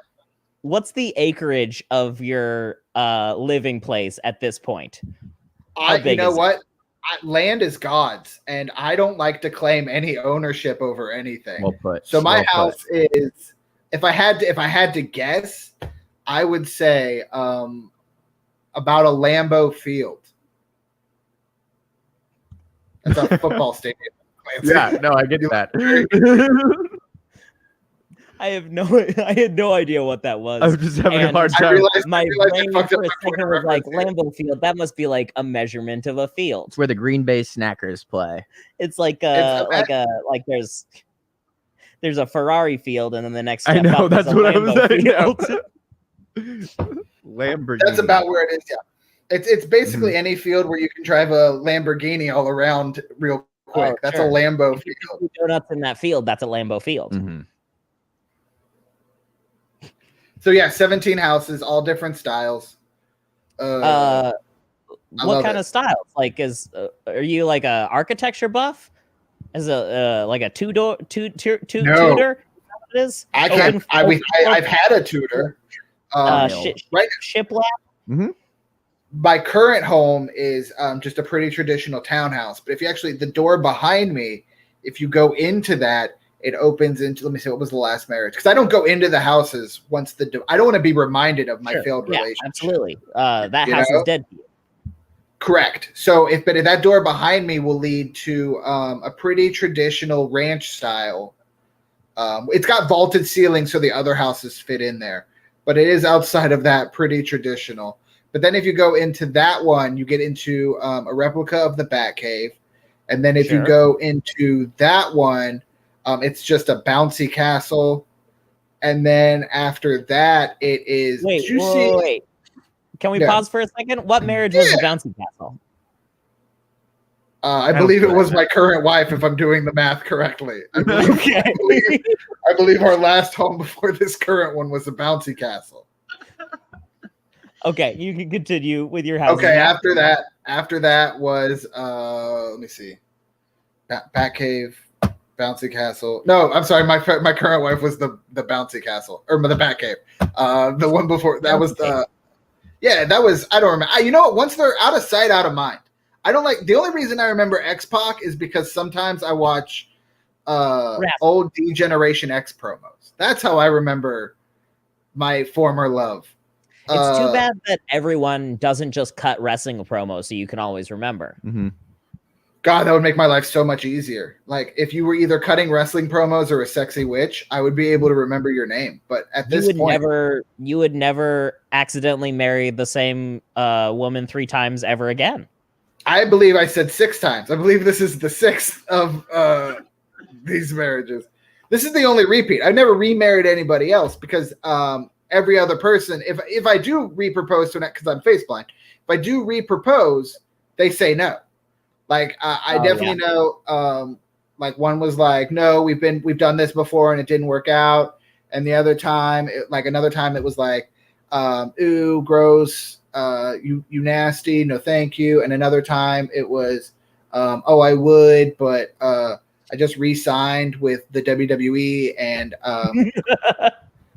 What's the acreage of your living place at this point? You know what? Land is God's, and I don't like to claim any ownership over anything. So my house is, if I had to guess, I would say about a Lambeau field. That's a football stadium. Clancy. Yeah, no, I get that. I had no idea what that was. I was just having a hard I time. realized My I brain fucked for up a my second was like reference here. Lambeau Field. That must be like a measurement of a field. It's where the Green Bay Snackers play. It's like there's a Ferrari field, and then the next I step know, up that's is a what I was Lambeau saying. field. Lamborghini. That's about where it is. Yeah, it's basically any field where you can drive a Lamborghini all around real quick. Oh, That's sure. a Lambeau If you field. do donuts in that field, that's a Lambeau field. Mm-hmm. So yeah, 17 houses, all different styles. What love kind it. of styles? Like, are you like a architecture buff? As a like a tutor? No. Is that what it is? I can't. I've had a tutor. Right. Shiplap. Mm-hmm. My current home is just a pretty traditional townhouse. But if you actually, the door behind me, if you go into that, it opens into, let me see, what was the last marriage? Because I don't go into the houses once I don't want to be reminded of my failed relationship. Absolutely. That house is dead. Correct. So if that door behind me will lead to a pretty traditional ranch style. It's got vaulted ceilings, so the other houses fit in there. But it is outside of that, pretty traditional. But then if you go into that one, you get into a replica of the Batcave. And then if you go into that one, it's just a bouncy castle. And then after that, it is... Wait. Can we pause for a second? What marriage was the bouncy castle? I believe it was my current wife, if I'm doing the math correctly. I believe our last home before this current one was a bouncy castle. Okay, you can continue with your house. Okay, after that was let me see, Batcave, bouncy castle. No, I'm sorry, my current wife was the bouncy castle or the Batcave. The one before that was the that was, I don't remember. You know what? Once they're out of sight, out of mind. I don't like. The only reason I remember X-Pac is because sometimes I watch old D-Generation X promos. That's how I remember my former love. It's too bad that everyone doesn't just cut wrestling promos so you can always remember. Mm-hmm. God, that would make my life so much easier. Like, if you were either cutting wrestling promos or a sexy witch, I would be able to remember your name. But at this point... You would never accidentally marry the same woman 3 times ever again. I believe I said 6 times. I believe this is the 6th of these marriages. This is the only repeat. I've never remarried anybody else because every other person, if I do repropose to an ex, because I'm face blind, if I do repropose, they say no. Like I definitely know. Like one was like, no, we've done this before and it didn't work out, and the other time, another time, it was like, ooh, gross, you nasty, no, thank you. And another time it was, oh, I would, but I just re-signed with the WWE, and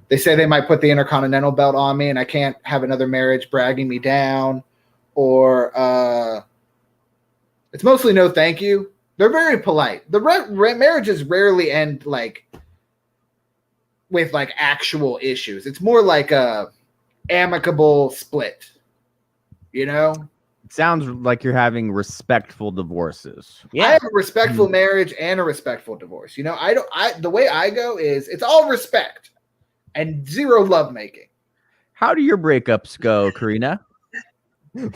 they say they might put the Intercontinental belt on me, and I can't have another marriage bragging me down, or it's mostly no thank you. They're very polite. The marriages rarely end with actual issues. It's more like a amicable split. You know? It sounds like you're having respectful divorces. Yeah. I have a respectful marriage and a respectful divorce. You know, the way I go is it's all respect and zero lovemaking. How do your breakups go, Corina? The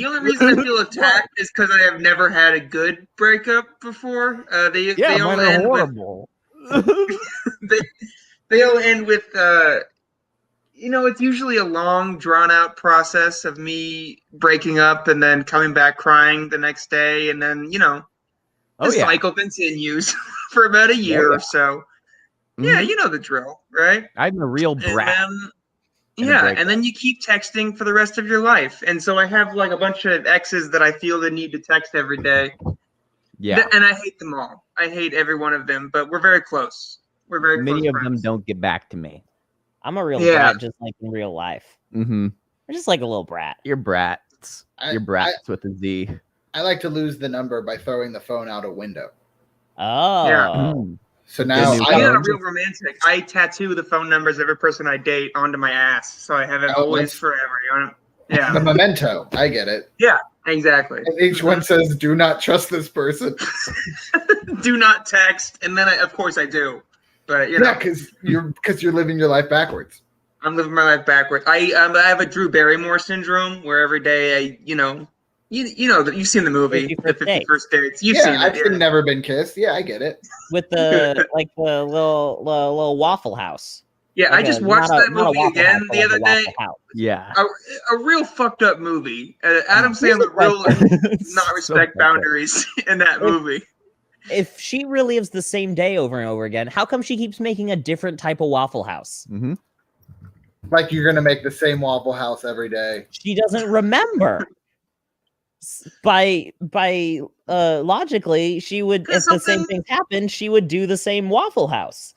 only reason I feel attacked is because I have never had a good breakup before. They all end horrible. They all end with it's usually a long, drawn out process of me breaking up and then coming back crying the next day, and then the cycle continues for about a year or so. Yeah, you know the drill, right? I'm a real brat. And then you keep texting for the rest of your life. And so I have a bunch of exes that I feel the need to text every day. Yeah. And I hate them all. I hate every one of them, but we're very close. We're very close. Many of them don't get back to me. I'm a real brat, just like in real life. Mm-hmm. I'm just like a little brat. You're brats. You're brats with a Z. I like to lose the number by throwing the phone out a window. Oh. Yeah. So now I'm not a real romantic. I tattoo the phone numbers of every person I date onto my ass, so I have it always forever. Yeah. The memento. I get it. Yeah, exactly. And each one says, "Do not trust this person." Do not text, and then of course I do. But because you're living your life backwards. I'm living my life backwards. I have a Drew Barrymore syndrome where every day I you've seen the movie, The 50 First Dates. You've seen it. I've seen Never Been Kissed. Yeah, I get it. With the the little Waffle House. Yeah, I just watched that movie again the other day. Yeah, a real fucked up movie. Adam Sandler not respect boundaries in that movie. If she relives the same day over and over again, how come she keeps making a different type of Waffle House? Mm-hmm. Like you're gonna make the same Waffle House every day. She doesn't remember. By logically, she would, if the same things happened, she would do the same Waffle House.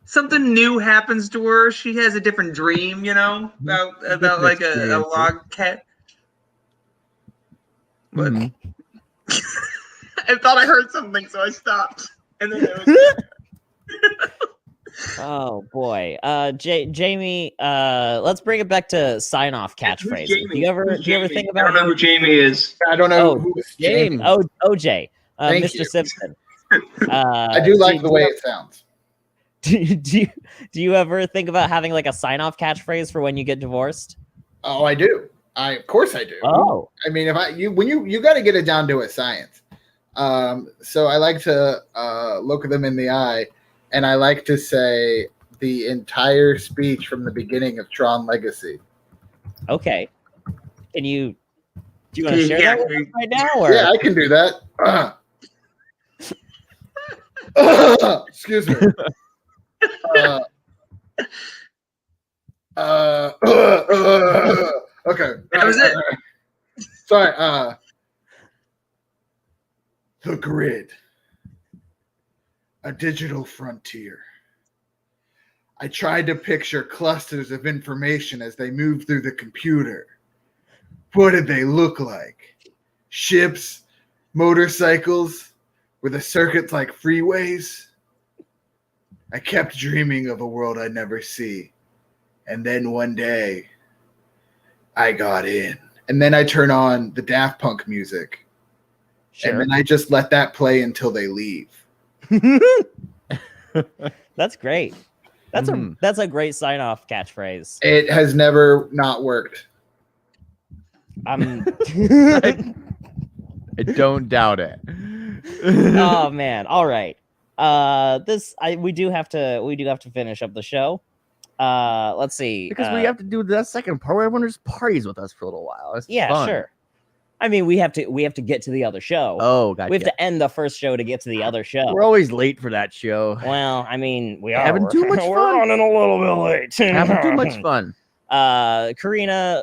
Something new happens to her. She has a different dream, about like a log cat. But I thought I heard something, so I stopped. And then it was Oh boy, Jamie. Let's bring it back to sign off catchphrase. Do you ever think about? I don't know who Jamie is. I don't know who's Jamie. Oh, OJ, Mr. You. Simpson. I do like the way it sounds. Do you ever think about having like a sign off catchphrase for when you get divorced? Oh, I do. Of course I do. Oh, I mean, when you got to get it down to a science. So I like to look them in the eye. And I like to say the entire speech from the beginning of Tron Legacy. Okay. Do you want to share that with us right now? Or? Yeah, I can do that. Excuse me. Okay. That was it. Sorry. The grid. A digital frontier. I tried to picture clusters of information as they move through the computer. What did they look like? Ships, motorcycles, were the circuits like freeways? I kept dreaming of a world I'd never see. And then one day, I got in. And then I turn on the Daft Punk music. Sure. And then I just let that play until they leave. That's great. That's a great sign off catchphrase. It has never not worked. I don't doubt it. Oh man. All right. We do have to finish up the show. Let's see. Because we have to do the second part where everyone just parties with us for a little while. It's fun. Sure. I mean, we have to get to the other show. Oh, gotcha. We have to end the first show to get to the other show. We're always late for that show. Well, I mean, we are having too much fun. We're running a little bit late. Having too much fun. Corina,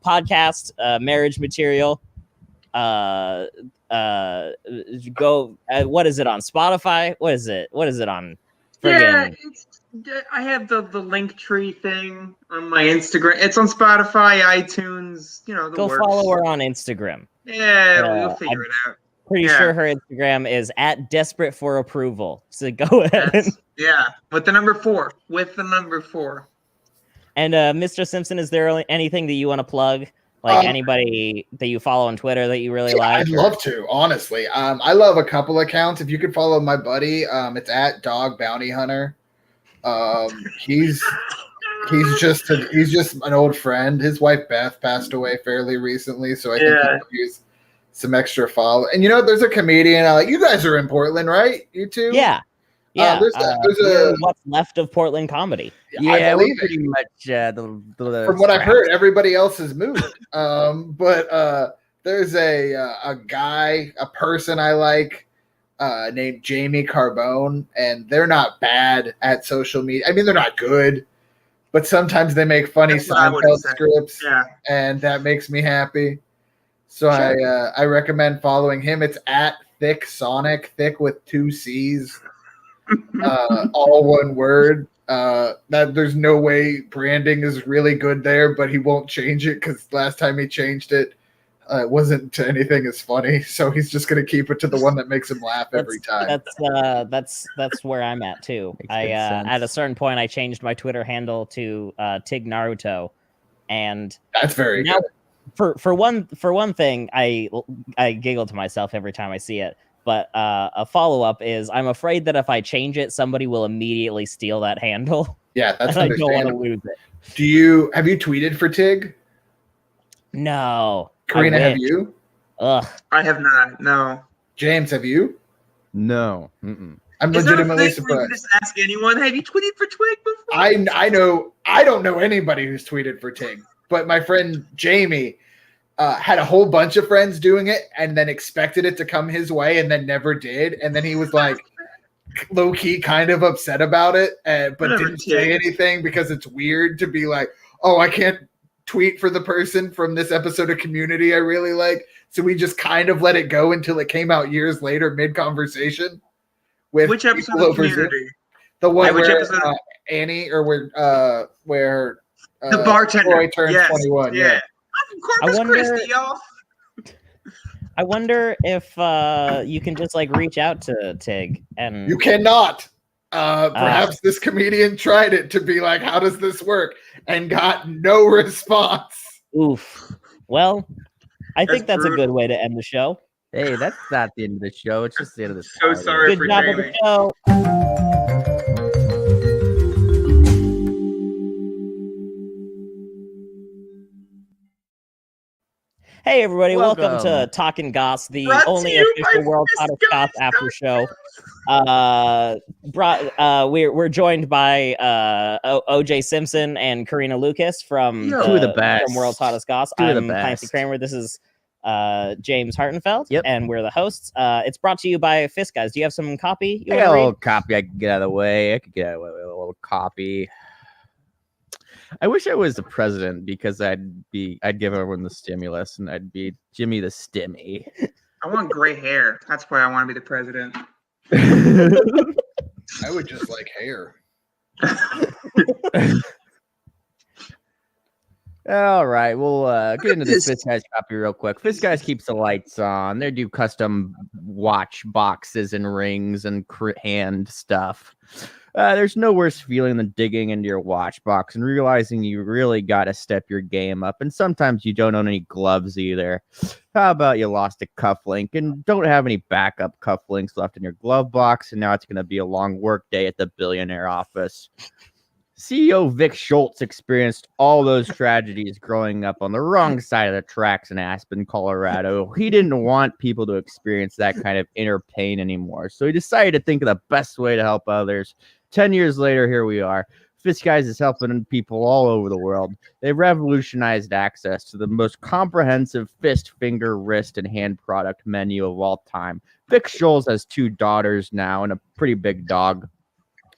podcast, marriage material. Go. What is it on Spotify? What is it on? Yeah, I have the link tree thing on my Instagram. It's on Spotify, iTunes, Go follow her on Instagram. Yeah, we'll figure it out. Pretty sure her Instagram is @desperate for approval. So go ahead. With the number 4. And Mr. Simpson, is there anything that you want to plug? Like anybody that you follow on Twitter that you really like? I'd love to, honestly. I love a couple accounts. If you could follow my buddy, it's @DogBountyHunter. He's just an old friend. His wife Beth passed away fairly recently, so I think he could use some extra follow. And there's a comedian. You guys are in Portland, right? You two? Yeah. There's what's left of Portland comedy. Yeah, we're pretty much from what I've heard, everybody else has moved. But there's a guy, a person I like, named Jamie Carbone, and they're not bad at social media. I mean, they're not good, but sometimes they make funny Seinfeld scripts, and that makes me happy. So I recommend following him. It's @ThickSonic, thick with 2 C's. All one word. That there's no way branding is really good there, but he won't change it because last time he changed it, it wasn't to anything as funny, so he's just gonna keep it to the one that makes him laugh every time. That's where I'm at too. At a certain point I changed my Twitter handle to Tig Naruto, and that's very good. For one thing, I giggle to myself every time I see it. But a follow-up is I'm afraid that if I change it, somebody will immediately steal that handle. Yeah, that's I don't want to lose it. Have you tweeted for Tig? No. Corina, have you? Ugh. I have not. No. James, have you? No. Mm-mm. I'm legitimately surprised. You can just ask anyone. Have you tweeted for Twig before? I know. I don't know anybody who's tweeted for Tig, but my friend Jamie had a whole bunch of friends doing it, and then expected it to come his way, and then never did. And then he was like, low key, kind of upset about it, but didn't say anything because it's weird to be like, "Oh, I can't tweet for the person from this episode of Community I really like." So we just kind of let it go until it came out years later, mid conversation. With which episode of Community? The one where Annie, or where the bartender Troy turns 21. Yeah. I'm Corpus Christi, y'all. I wonder if you can just like reach out to Tig, and you cannot. Perhaps this comedian tried it to be like, "How does this work?" and got no response. Oof. Well, I think that's a good way to end the show. Hey, that's not the end of the show. It's just the end of the show. So sorry. Good job of the show. Hey everybody, welcome to Talkin' Goss, the only official World's Hottest Goss after show. We're joined by OJ Simpson and Corina Lucas from World's Hottest Goss. I'm Clancy Kramer. This is James Hartenfeld, and we're the hosts. It's brought to you by Fist Guys. Do you have some copy? I got a little copy I could get out of the way. I could get out of the way with a little copy. I wish I was the president, because I'd give everyone the stimulus, and I'd be Jimmy the Stimmy. I want gray hair. That's why I want to be the president. I would just like hair. All right, we'll get into this Fist Guys copy real quick. Fist Guys keeps the lights on. They do custom watch boxes and rings and hand stuff. There's no worse feeling than digging into your watch box and realizing you really got to step your game up. And sometimes you don't own any gloves either. How about you lost a cufflink and don't have any backup cufflinks left in your glove box, and now it's going to be a long work day at the billionaire office. CEO Vic Schultz experienced all those tragedies growing up on the wrong side of the tracks in Aspen, Colorado. He didn't want people to experience that kind of inner pain anymore, so he decided to think of the best way to help others. 10 years later, here we are. Fist Guys is helping people all over the world. They've revolutionized access to the most comprehensive fist, finger, wrist, and hand product menu of all time. Vic Schultz has 2 daughters now and a pretty big dog.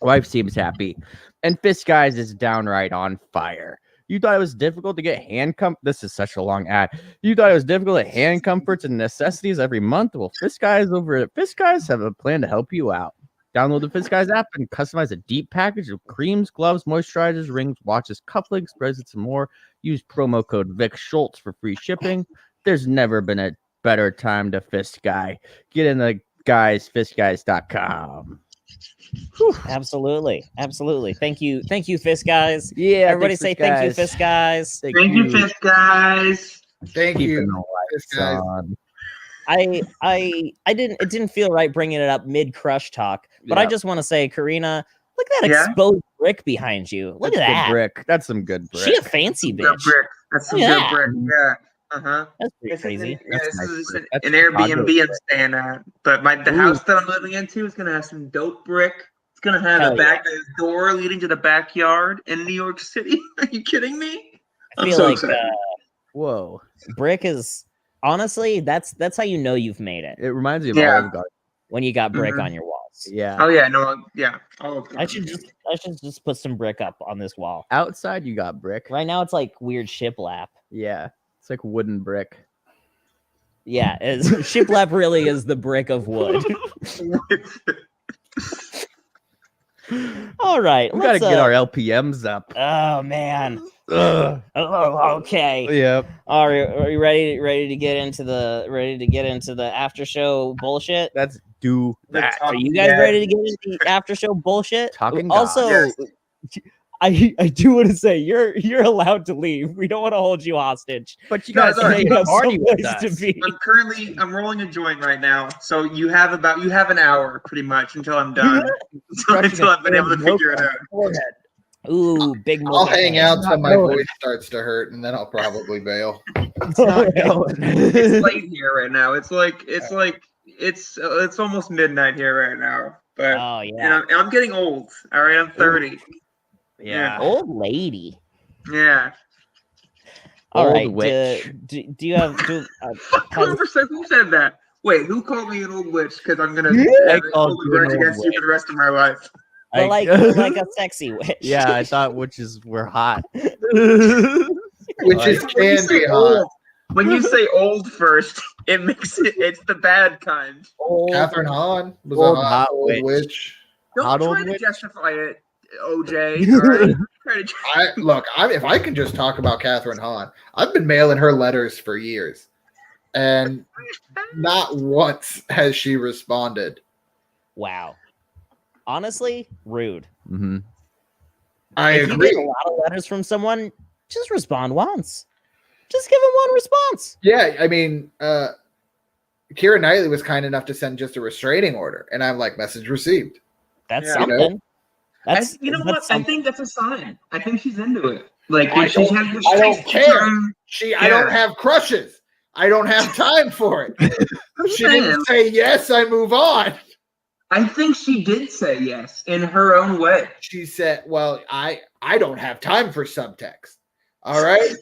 Wife seems happy. And Fist Guys is downright on fire. You thought it was difficult to get hand comfort? This is such a long ad. You thought it was difficult to get hand comforts and necessities every month? Well, Fist Guys over at Fist Guys have a plan to help you out. Download the Fist Guys app and customize a deep package of creams, gloves, moisturizers, rings, watches, cufflinks, bracelets, and more. Use promo code Vic Schultz for free shipping. There's never been a better time to Fist Guy. Get in the guys, fistguys.com. Absolutely. Thank you, Fist Guys. Yeah, everybody say thank you, Fist Guys. Thank you, Fist Guys. Thank you, Fist Guys. It didn't feel right bringing it up mid crush talk, but I just want to say, Karina, look at that exposed brick behind you. Look at that brick. That's some good brick. She a fancy bitch. That's some good brick. Yeah. That's pretty crazy. This is an Airbnb I'm staying at, but the house that I'm living into is gonna have some dope brick. It's gonna have a door leading to the backyard in New York City. Are you kidding me? I feel like whoa, brick is honestly that's how you know you've made it. It reminds me of Olive Garden when you got brick on your walls. Yeah. Oh yeah, no, yeah. I should just put some brick up on this wall. Outside, you got brick. Right now, it's like weird shiplap. Yeah. It's like wooden brick. Yeah, shiplap really is the brick of wood. All right, we gotta get our LPMs up. Oh man, Okay. Yep. Are you ready to get into the after show bullshit? Let's do that. Are you guys ready to get into the after show bullshit? Talking also, Goss. I do want to say you're allowed to leave. We don't want to hold you hostage. But you No, gotta it's all right. stay You have party with someplace us. to be. I'm rolling a joint right now, so you have an hour pretty much until I'm done. until I've been able to figure it out. Ooh, big. I'll hang out till my going. voice starts to hurt, and then I'll probably bail. It's not going. It's late here right now. It's almost midnight here right now. But Oh yeah, and I'm getting old. All right, I'm 30. Yeah. old lady. Yeah. All Old right. witch. Do you have? Who said that? Wait, who called me an old witch? Because I'm gonna called hold a you an grudge old against you for the rest of my life. But like a sexy witch. Yeah, I thought witches were hot. Witches can be hot. When you say old first, it's the bad kind. Catherine Hahn was Old a hot hot old witch. witch. Don't Hot try old to witch? justify it, OJ. All right. If I can just talk about Catherine Hahn, I've been mailing her letters for years, and not once has she responded. Wow. Honestly, rude. Mm-hmm. I If agree. you get a lot of letters from someone, just respond once. Just give them one response. Yeah, I mean, Keira Knightley was kind enough to send just a restraining order, and I'm like, message received. That's Yeah. something. You know? That's what? something. I think that's a sign. I think she's into it. Like I don't care. I don't have crushes. I don't have time for it. She didn't say yes, I move on. I think she did say yes in her own way. She said, well, I don't have time for subtext. All right.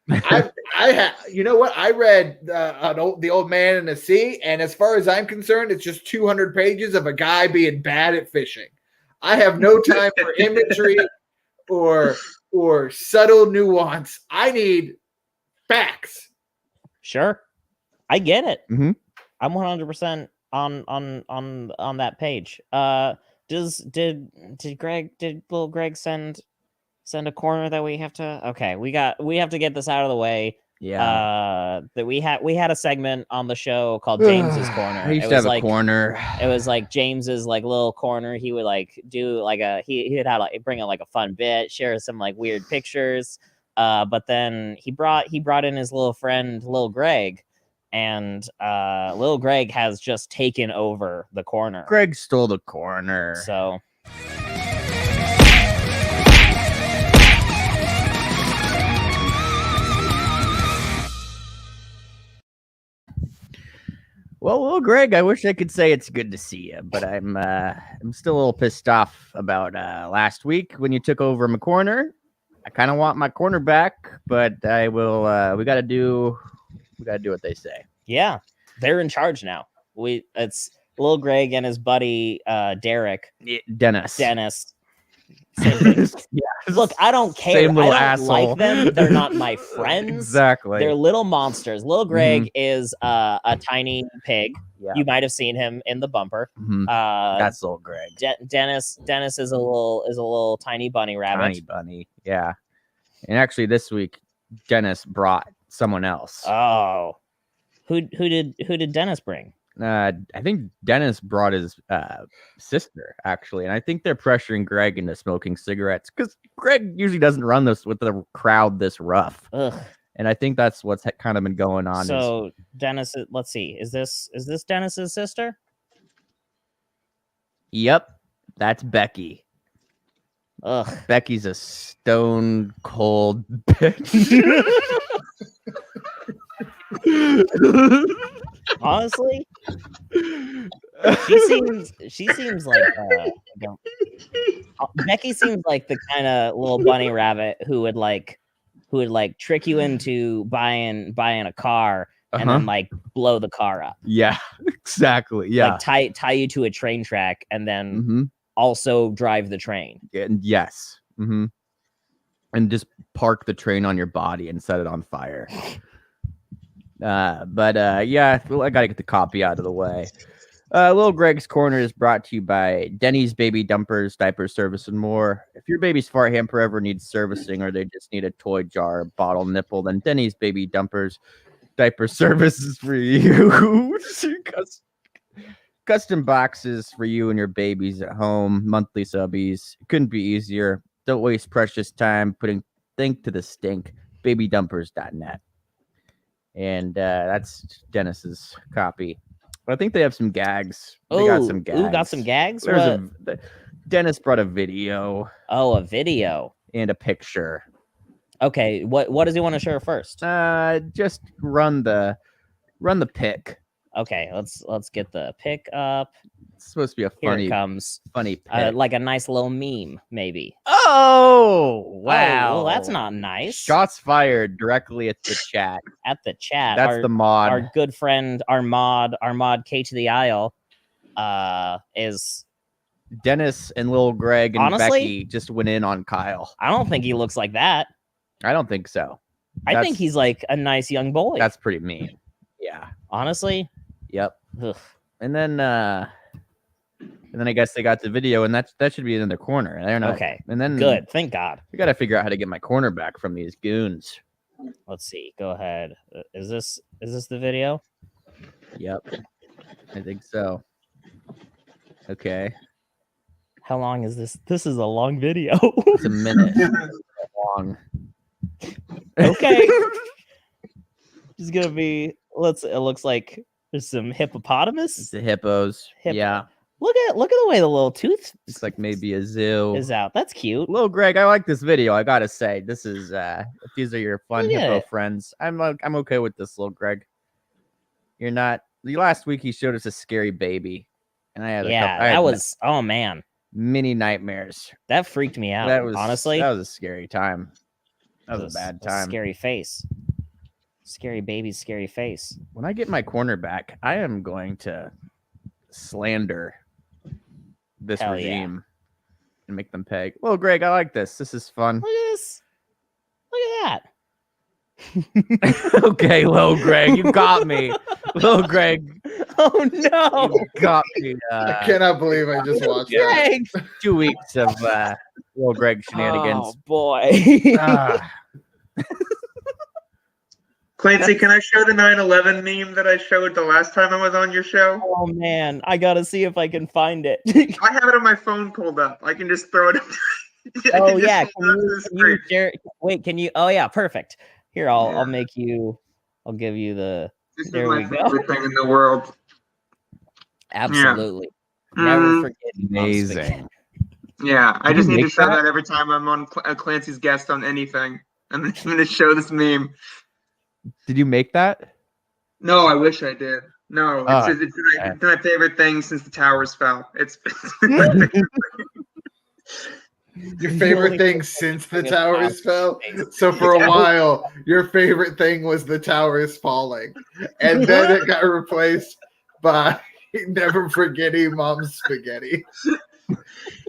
I have, you know what? I read The Old Man and the Sea, and as far as I'm concerned, it's just 200 pages of a guy being bad at fishing. I have no time for imagery or subtle nuance. I need facts. Sure, I get it. Mm-hmm. I'm 100% on that page. Did little Greg send a corner that we have to? Okay, we have to get this out of the way. Yeah. That we had a segment on the show called James's Corner. I used to have a corner. It was like James's like little corner. He would like do like he would have like bring out like a fun bit, share some like weird pictures. But then he brought in his little friend, Lil Greg, and Lil Greg has just taken over the corner. Greg stole the corner. So well, Lil Greg, I wish I could say it's good to see you, but I'm still a little pissed off about last week when you took over my corner. I kind of want my corner back, but I will. We got to do what they say. yeah, they're in charge now. It's Lil Greg and his buddy Derek. Dennis. Yeah. Look, I don't care. Same little I don't asshole. like them. They're not my friends. Exactly. They're little monsters. Lil Greg is a tiny pig. Yeah. You might have seen him in the bumper. That's Lil Greg. Dennis is a little tiny bunny rabbit. Tiny bunny. Yeah. And actually, this week, Dennis brought someone else. Oh, who did Dennis bring? I think Dennis brought his sister, actually, and I think they're pressuring Greg into smoking cigarettes because Greg usually doesn't run this with the crowd this rough. Ugh. And I think that's what's kind of been going on. So Dennis, let's see, is this Dennis's sister? Yep, that's Becky. Ugh. Becky's a stone cold bitch. Honestly, she seems like Becky seems like the kind of little bunny rabbit who would trick you into buying a car and then like blow the car up. Yeah, exactly. Yeah, like tie you to a train track and then also drive the train. Yes. And just park the train on your body and set it on fire. Yeah, well, I gotta get the copy out of the way. Little Greg's Corner is brought to you by Denny's Baby Dumpers, Diaper Service, and more. If your baby's fart hamper ever needs servicing or they just need a toy jar, bottle nipple, then Denny's Baby Dumpers, Diaper Service is for you. Custom boxes for you and your babies at home, monthly subbies. Couldn't be easier. Don't waste precious time putting think to the stink. Babydumpers.net. And that's Dennis's copy. I think they have some gags. They got some gags. Got some gags? Dennis brought a video. Oh, a video. And a picture. Okay, what does he want to share first? Just run the pic. Okay, let's get the pic up. It's supposed to be a funny, Here it comes. Funny pic. Like a nice little meme, maybe. Oh, wow. Oh, well, that's not nice. Shots fired directly at the chat. At the chat. That's the mod. Our good friend, our mod K to the Isle, is Dennis and Lil Greg and honestly, Becky just went in on Kyle. I don't think he looks like that. I don't think so. I think he's like a nice young boy. That's pretty mean. Yeah. Honestly. Yep. Ugh. And then I guess they got the video, and that should be in their corner. They're not okay. And then good. Thank God. We got to figure out how to get my corner back from these goons. Let's see. Go ahead. Is this the video? Yep. I think so. Okay. How long is this? This is a long video. It's a minute long. Okay. It's gonna be. It looks like there's some hippopotamus. It's the hippos. Yeah. Look at the way the little tooth. It's like maybe a zoo is out. That's cute. Little Greg, I like this video. I gotta say, this is if these are your fun hippo friends, I'm okay with this, Little Greg. You're not. Last week he showed us a scary baby, and I had that was oh man, mini nightmares. That freaked me out. That was honestly that was a scary time. That was a bad time. Scary face. Scary baby's scary face. When I get my corner back, I am going to slander this regime and make them peg. Well, Greg, I like this. This is fun. Look at this. Look at that. Okay, Lil Greg, you got me. Lil Greg. Oh no. You got me. I cannot believe I just watched that. 2 weeks of Lil Greg shenanigans. Oh boy. Clancy, can I show the 9/11 meme that I showed the last time I was on your show? Oh man, I gotta see if I can find it. I have it on my phone pulled up. I can just throw it up. Oh yeah, can you share? Wait, can you? Oh yeah, perfect. Here, I'll make you. I'll give you the. This is my favorite thing in the world. Absolutely, never forget. Amazing. Yeah, I just need to show that every time I'm on Clancy's guest on anything. I'm going to show this meme. Did you make that? No, I wish I did. No, it's my favorite thing since the towers fell. It's your favorite thing since the towers fell. So for a while, your favorite thing was the towers falling, and then it got replaced by never forgetting Mom's spaghetti.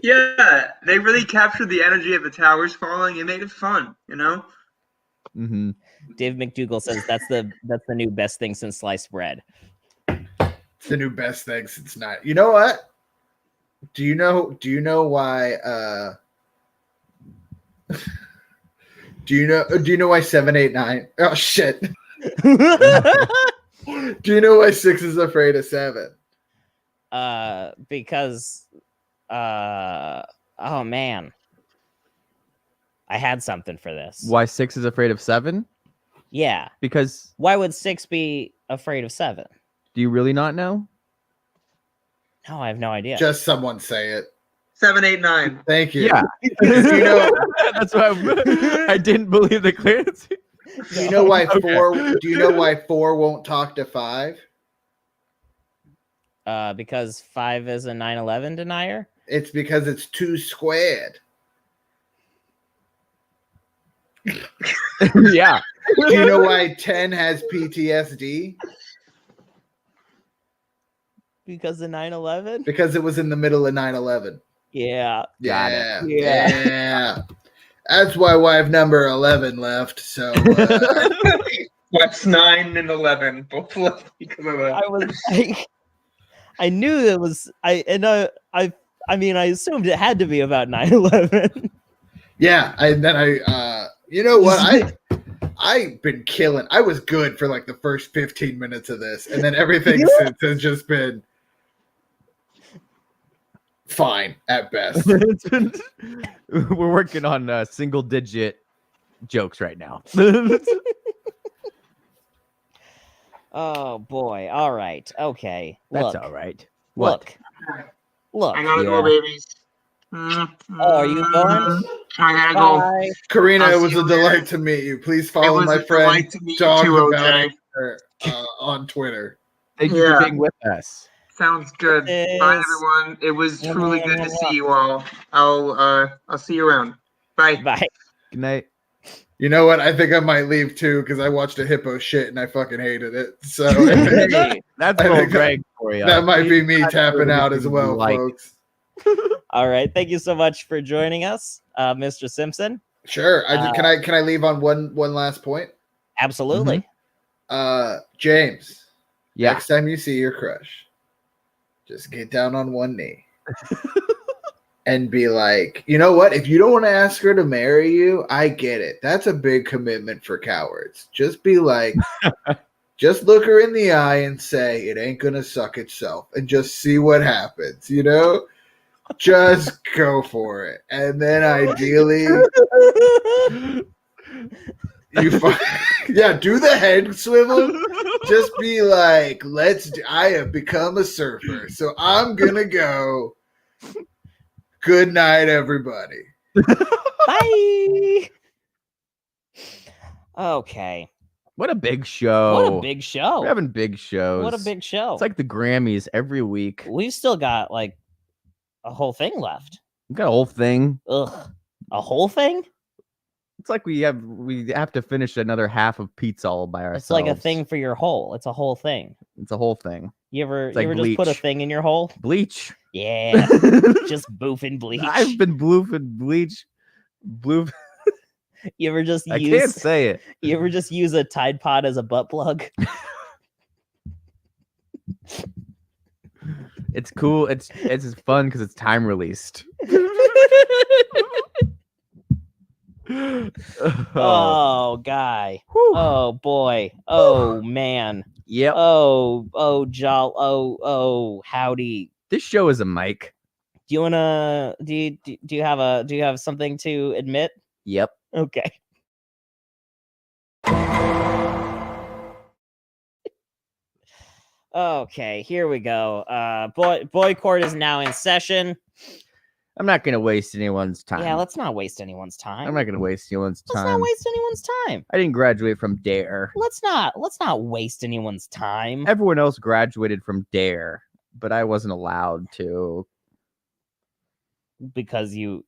Yeah, they really captured the energy of the towers falling and made it fun. You know. Mm-hmm. Dave McDougal says that's the new best thing since sliced bread. It's the new best thing since not. You know what? Do you know why? Do you know why 7, 8, 9? Oh shit! Do you know why 6 is afraid of 7? Because oh man, I had something for this. Why 6 is afraid of 7? Yeah. Because why would 6 be afraid of 7? Do you really not know? No, I have no idea. Just someone say it. 7, 8, 9. Thank you. Yeah. You know, that's why I didn't believe the Clancy. Do you know why 4? Do you know why 4 won't talk to 5? Because 5 is a 9/11 denier. It's because it's 2 squared. Yeah. Do you know why 10 has PTSD? Because of 9/11? Because it was in the middle of 9/11. Yeah. Yeah. That's why wife number 11 left. So what's 9 and 11 both left because of that. I knew it was. I mean, I assumed it had to be about 9/11. Yeah, you know what? I've been killing. I was good for like the first 15 minutes of this, and then everything since has just been fine at best. We're working on single-digit jokes right now. Oh boy! All right. Okay. That's all right. Look. I gotta go, babies. Oh, are you going? I gotta go. Karina, it was a delight to meet you. Please follow my friend Dogs About It on Twitter. Thank you for being with us. Sounds good. Bye, everyone. It was truly good to see you all. I'll see you around. Bye. Bye. Good night. You know what? I think I might leave too because I watched a hippo shit and I fucking hated it. So that's a Greg for you. That might be me tapping out as well, folks. All right. Thank you so much for joining us, Mr. Simpson. Sure. Can I leave on one last point? Absolutely. James. Yeah. Next time you see your crush, just get down on one knee and be like, you know what? If you don't want to ask her to marry you, I get it. That's a big commitment for cowards. Just be like, just look her in the eye and say, it ain't going to suck itself, and just see what happens, you know? Just go for it. And then ideally, do the head swivel. Just be like, I have become a surfer, so I'm going to go. Good night, everybody. Bye. Okay. What a big show. What a big show. We're having big shows. What a big show. It's like the Grammys every week. We've still got like a whole thing left. We got a whole thing. Ugh. A whole thing? It's like we have to finish another half of pizza all by ourselves. It's like a thing for your hole. It's a whole thing. It's a whole thing. You ever just put a thing in your hole? Bleach. Yeah. Just boofing bleach. I've been boofing bleach. You ever just I can't say it. You ever just use a Tide Pod as a butt plug? It's cool. It's fun because it's time released. Oh, guy. Whew. Oh boy. Oh man. Yep. Oh, howdy. This show is a mic. Do you have something to admit? Yep. Okay. Okay, here we go. Boy Court is now in session. I'm not going to waste anyone's time. Yeah, let's not waste anyone's time. I'm not going to waste anyone's time. Let's not waste anyone's time. I didn't graduate from DARE. Let's not waste anyone's time. Everyone else graduated from DARE, but I wasn't allowed to. Because you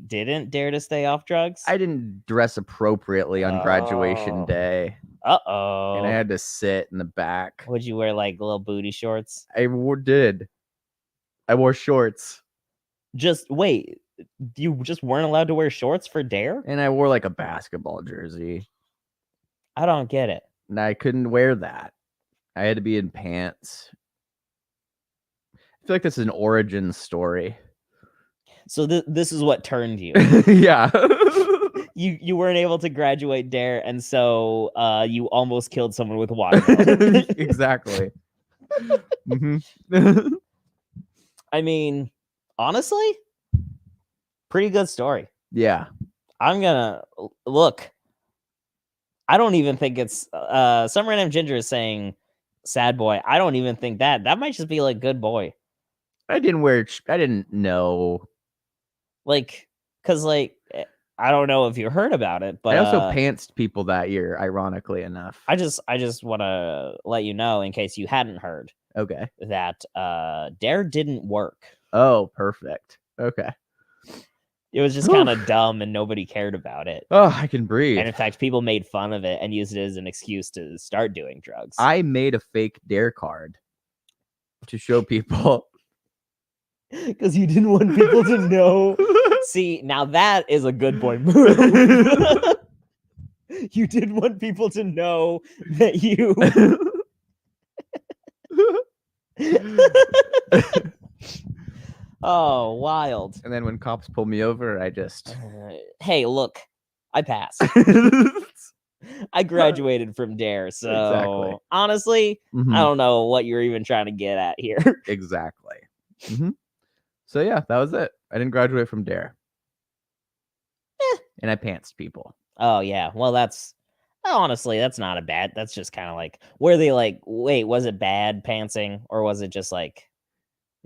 didn't dare to stay off drugs? I didn't dress appropriately on graduation day. Uh-oh. And I had to sit in the back. Would you wear like little booty shorts? I wore shorts. Just wait. You just weren't allowed to wear shorts for DARE? And I wore like a basketball jersey. I don't get it. And I couldn't wear that. I had to be in pants. I feel like this is an origin story. So this is what turned you. Yeah. You weren't able to graduate DARE, and so you almost killed someone with water. Exactly. I mean, honestly, pretty good story. Yeah. I'm gonna look. I don't even think it's Summer and Ginger is saying sad boy. I don't even think that might just be like good boy. I didn't know. Like, cause like I don't know if you heard about it, but I also pantsed people that year, ironically enough. I just want to let you know, in case you hadn't heard, okay, that DARE didn't work. Oh, perfect. Okay. It was just kind of dumb and nobody cared about it. Oh, I can breathe. And in fact, people made fun of it and used it as an excuse to start doing drugs. I made a fake DARE card to show people. Because you didn't want people to know. See, now that is a good boy move. You didn't want people to know that you Oh, wild. And then when cops pull me over, I just hey, look, I passed. I graduated from Dare, so Exactly. honestly, Mhm. I don't know what you're even trying to get at here. Exactly. So yeah, that was it. I didn't graduate from Dare. And I pantsed people. Oh yeah, well honestly, that's not a bad. That's just kind of like, were they like, wait, was it bad pantsing, or was it just like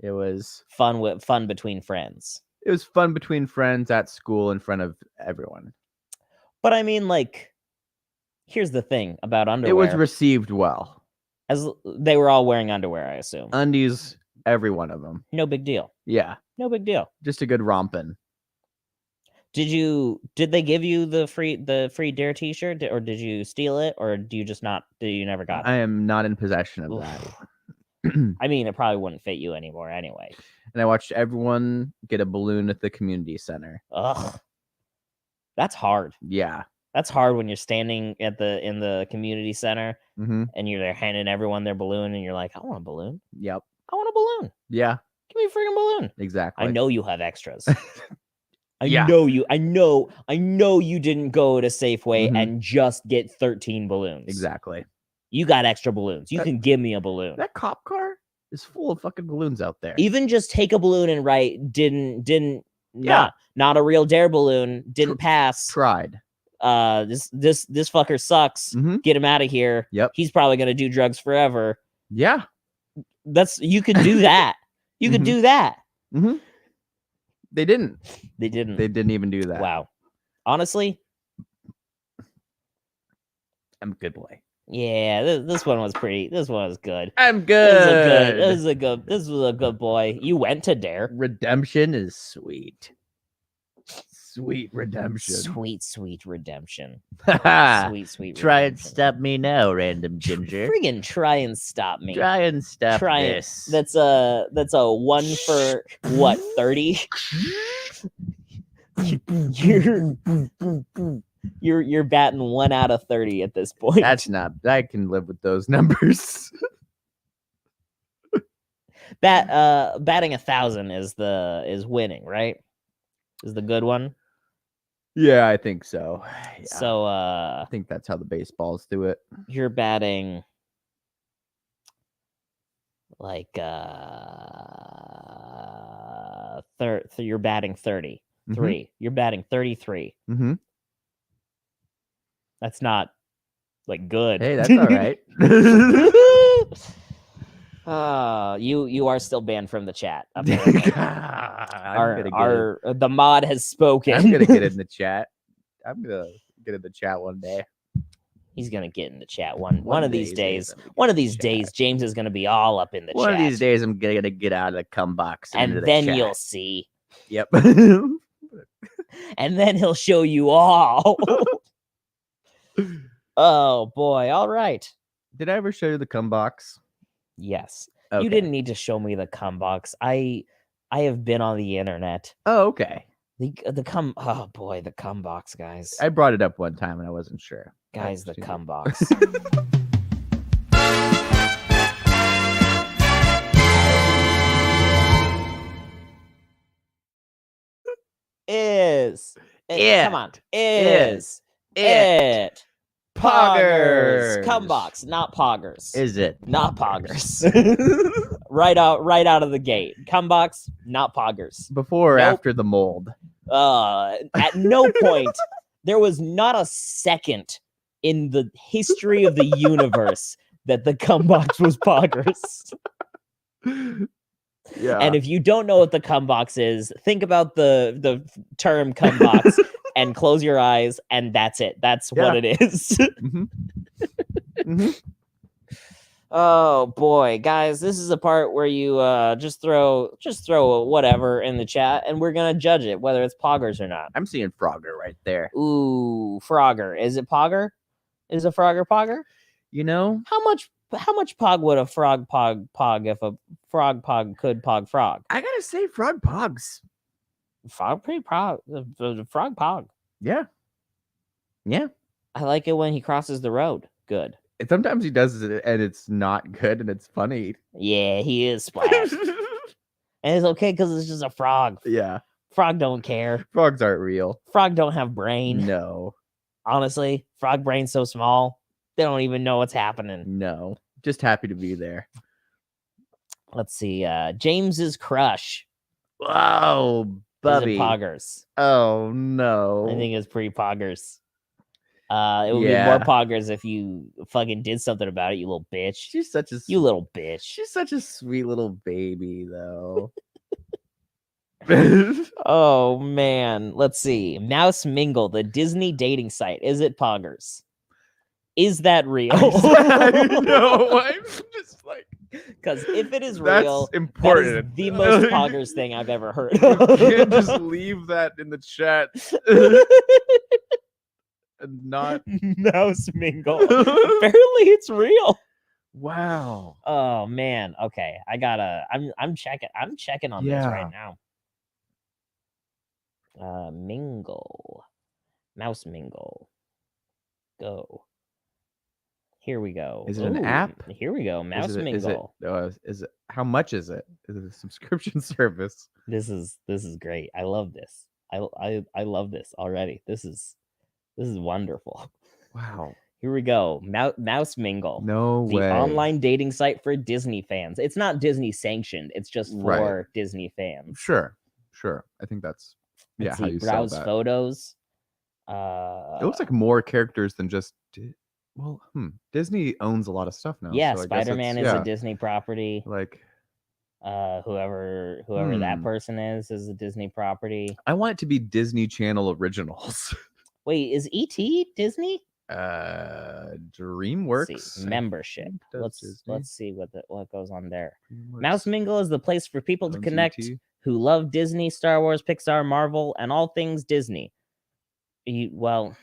It was fun between friends? It was fun between friends at school in front of everyone. But I mean, like, here's the thing about underwear. It was received well. As they were all wearing underwear, I assume. Undies, every one of them. No big deal. Yeah. No big deal. Just a good romping. Did they give you the free Dare t-shirt, or did you steal it, or do you never got it? I am not in possession of that. I mean, it probably wouldn't fit you anymore anyway. And I watched everyone get a balloon at the community center. Ugh. That's hard. Yeah. That's hard when you're standing in the community center and you're there handing everyone their balloon, and you're like, I want a balloon. Yep. I want a balloon. Yeah. Give me a freaking balloon. Exactly. I know you have extras. I Yeah. know you didn't go to Safeway and just get 13 balloons. Exactly. You got extra balloons. You can give me a balloon. That cop car is full of fucking balloons out there. Even just take a balloon and write not a real Dare balloon, didn't pass. Tried. This fucker sucks. Get him out of here. Yep. He's probably gonna do drugs forever. Yeah. You could do that. You could do that. They didn't. They didn't. They didn't even do that. Wow. Honestly, I'm a good boy. yeah, this one was pretty. This one was good. I'm good. This was a good boy. You went to Dare. Redemption is sweet. Sweet redemption. Sweet redemption. Sweet Try and redemption. stop me now, random ginger. Friggin' try and stop me. Try and stop this. That's a 1 for what, 30? You're batting 1 out of 30 at this point. That's not. I can live with those numbers. Batting 1,000 is winning, right? Is the good one. Yeah, I think so. Yeah. So I think that's how the baseballs do it. You're batting like you're batting 30. 3. You're batting 33. That's not like good. Hey, that's all right. You are still banned from the chat. The mod has spoken. I'm gonna get in the chat. I'm gonna get in the chat one day. He's gonna get in the chat one of these days. One of these days, James is gonna be all up in the chat. One of these days, I'm gonna get out of the cum box, and then you'll see. Yep. And then he'll show you all. Oh boy! All right. Did I ever show you the cum box? Yes. Okay. You didn't need to show me the cum box. I have been on the internet. Oh, okay. The cum. Oh boy, the cum box, guys. I brought it up one time and I wasn't sure. Guys, the cum box. Come on. Is it poggers? Cum box, not poggers. Is it not poggers? right out of the gate. Cum box, not poggers. Before or after the mold? At no point there was not a second in the history of the universe that the cum box was poggers. Yeah. And if you don't know what the cum box is, think about the term cum box and close your eyes, and that's it. That's what it is. Oh boy, guys, this is a part where you just throw whatever in the chat, and we're gonna judge it whether it's poggers or not. I'm seeing Frogger right there. Ooh, Frogger. Is it pogger? Is a Frogger pogger? You know, how much pog would a frog pog if a frog pog could pog frog? I gotta say, frog pogs. Frog pretty pog. The frog pog. Yeah. Yeah. I like it when he crosses the road. Good. Sometimes he does it and it's not good and it's funny. Yeah, he is Splash. And it's okay because it's just a frog. Yeah. Frog don't care. Frogs aren't real. Frog don't have brain. No. Honestly, frog brain's so small, they don't even know what's happening. No. Just happy to be there. Let's see. James's crush. Wow, Bubby. Is it poggers? Oh, no. I think it's pretty poggers. It would be more poggers if you fucking did something about it, you little bitch. She's such a you little bitch. She's such a sweet little baby, though. Oh man, let's see. Mouse Mingle, the Disney dating site. Is it poggers? Is that real? No, I'm just like, because if it is that's real, important. That is the most poggers thing I've ever heard. You can't just leave that in the chat. And not Mouse Mingle. Apparently it's real. Wow. Oh man. Okay. I'm checking on this right now. Mingle. Mouse Mingle. Go. Here we go. Is it an app? Here we go. Mouse Mingle. Is it how much is it? Is it a subscription service? This is great. I love this. I love this already. This is wonderful. Wow. Here we go. Mouse Mingle. No way. The online dating site for Disney fans. It's not Disney sanctioned. It's just for Disney fans. Sure. I think that's how you browse sell that. Photos. It looks like more characters than just. Well, Disney owns a lot of stuff now. Yeah, so Spider-Man is a Disney property. Like, whoever that person is a Disney property. I want it to be Disney Channel originals. Wait, is E.T. Disney? DreamWorks membership. Let's see what goes on there. Mouse Mingle is the place for people to connect who love Disney, Star Wars, Pixar, Marvel, and all things Disney. Well,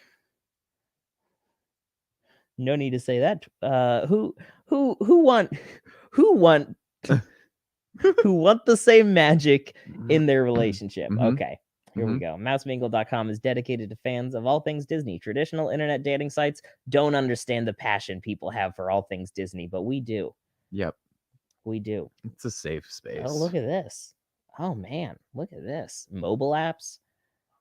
no need to say that. Who want the same magic in their relationship? Okay. Here we go. MouseMingle.com is dedicated to fans of all things Disney. Traditional internet dating sites don't understand the passion people have for all things Disney, but we do. Yep. We do. It's a safe space. Oh, look at this. Oh, man. Look at this. Mobile apps.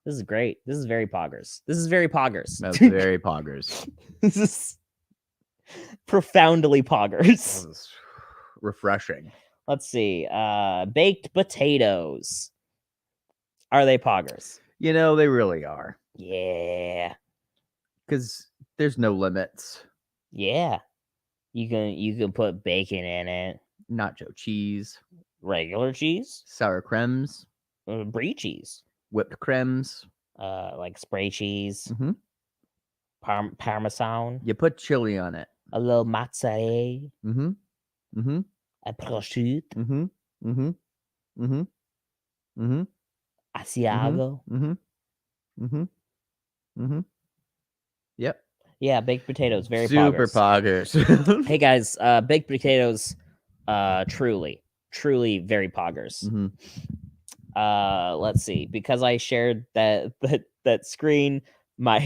This is great. This is very poggers. That's very poggers. This is profoundly poggers. Refreshing. Let's see. Baked potatoes. Are they poggers? They really are. Yeah. Because there's no limits. Yeah. You can put bacon in it. Nacho cheese. Regular cheese. Sour creams. Brie cheese. Whipped creams. Like spray cheese. Parmesan. You put chili on it. A little mozzarella. A prosciutto. Asiago. Yep. Yeah, baked potatoes, very super poggers. Hey guys, baked potatoes, truly very poggers. Let's see, because I shared that screen, my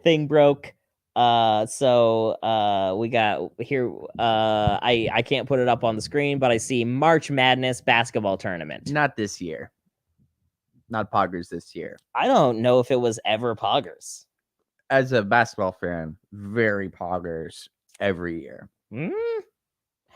thing broke. So we got here. I can't put it up on the screen, but I see March Madness basketball tournament. Not this year. Not poggers this year. I don't know if it was ever poggers. As a basketball fan, very poggers every year.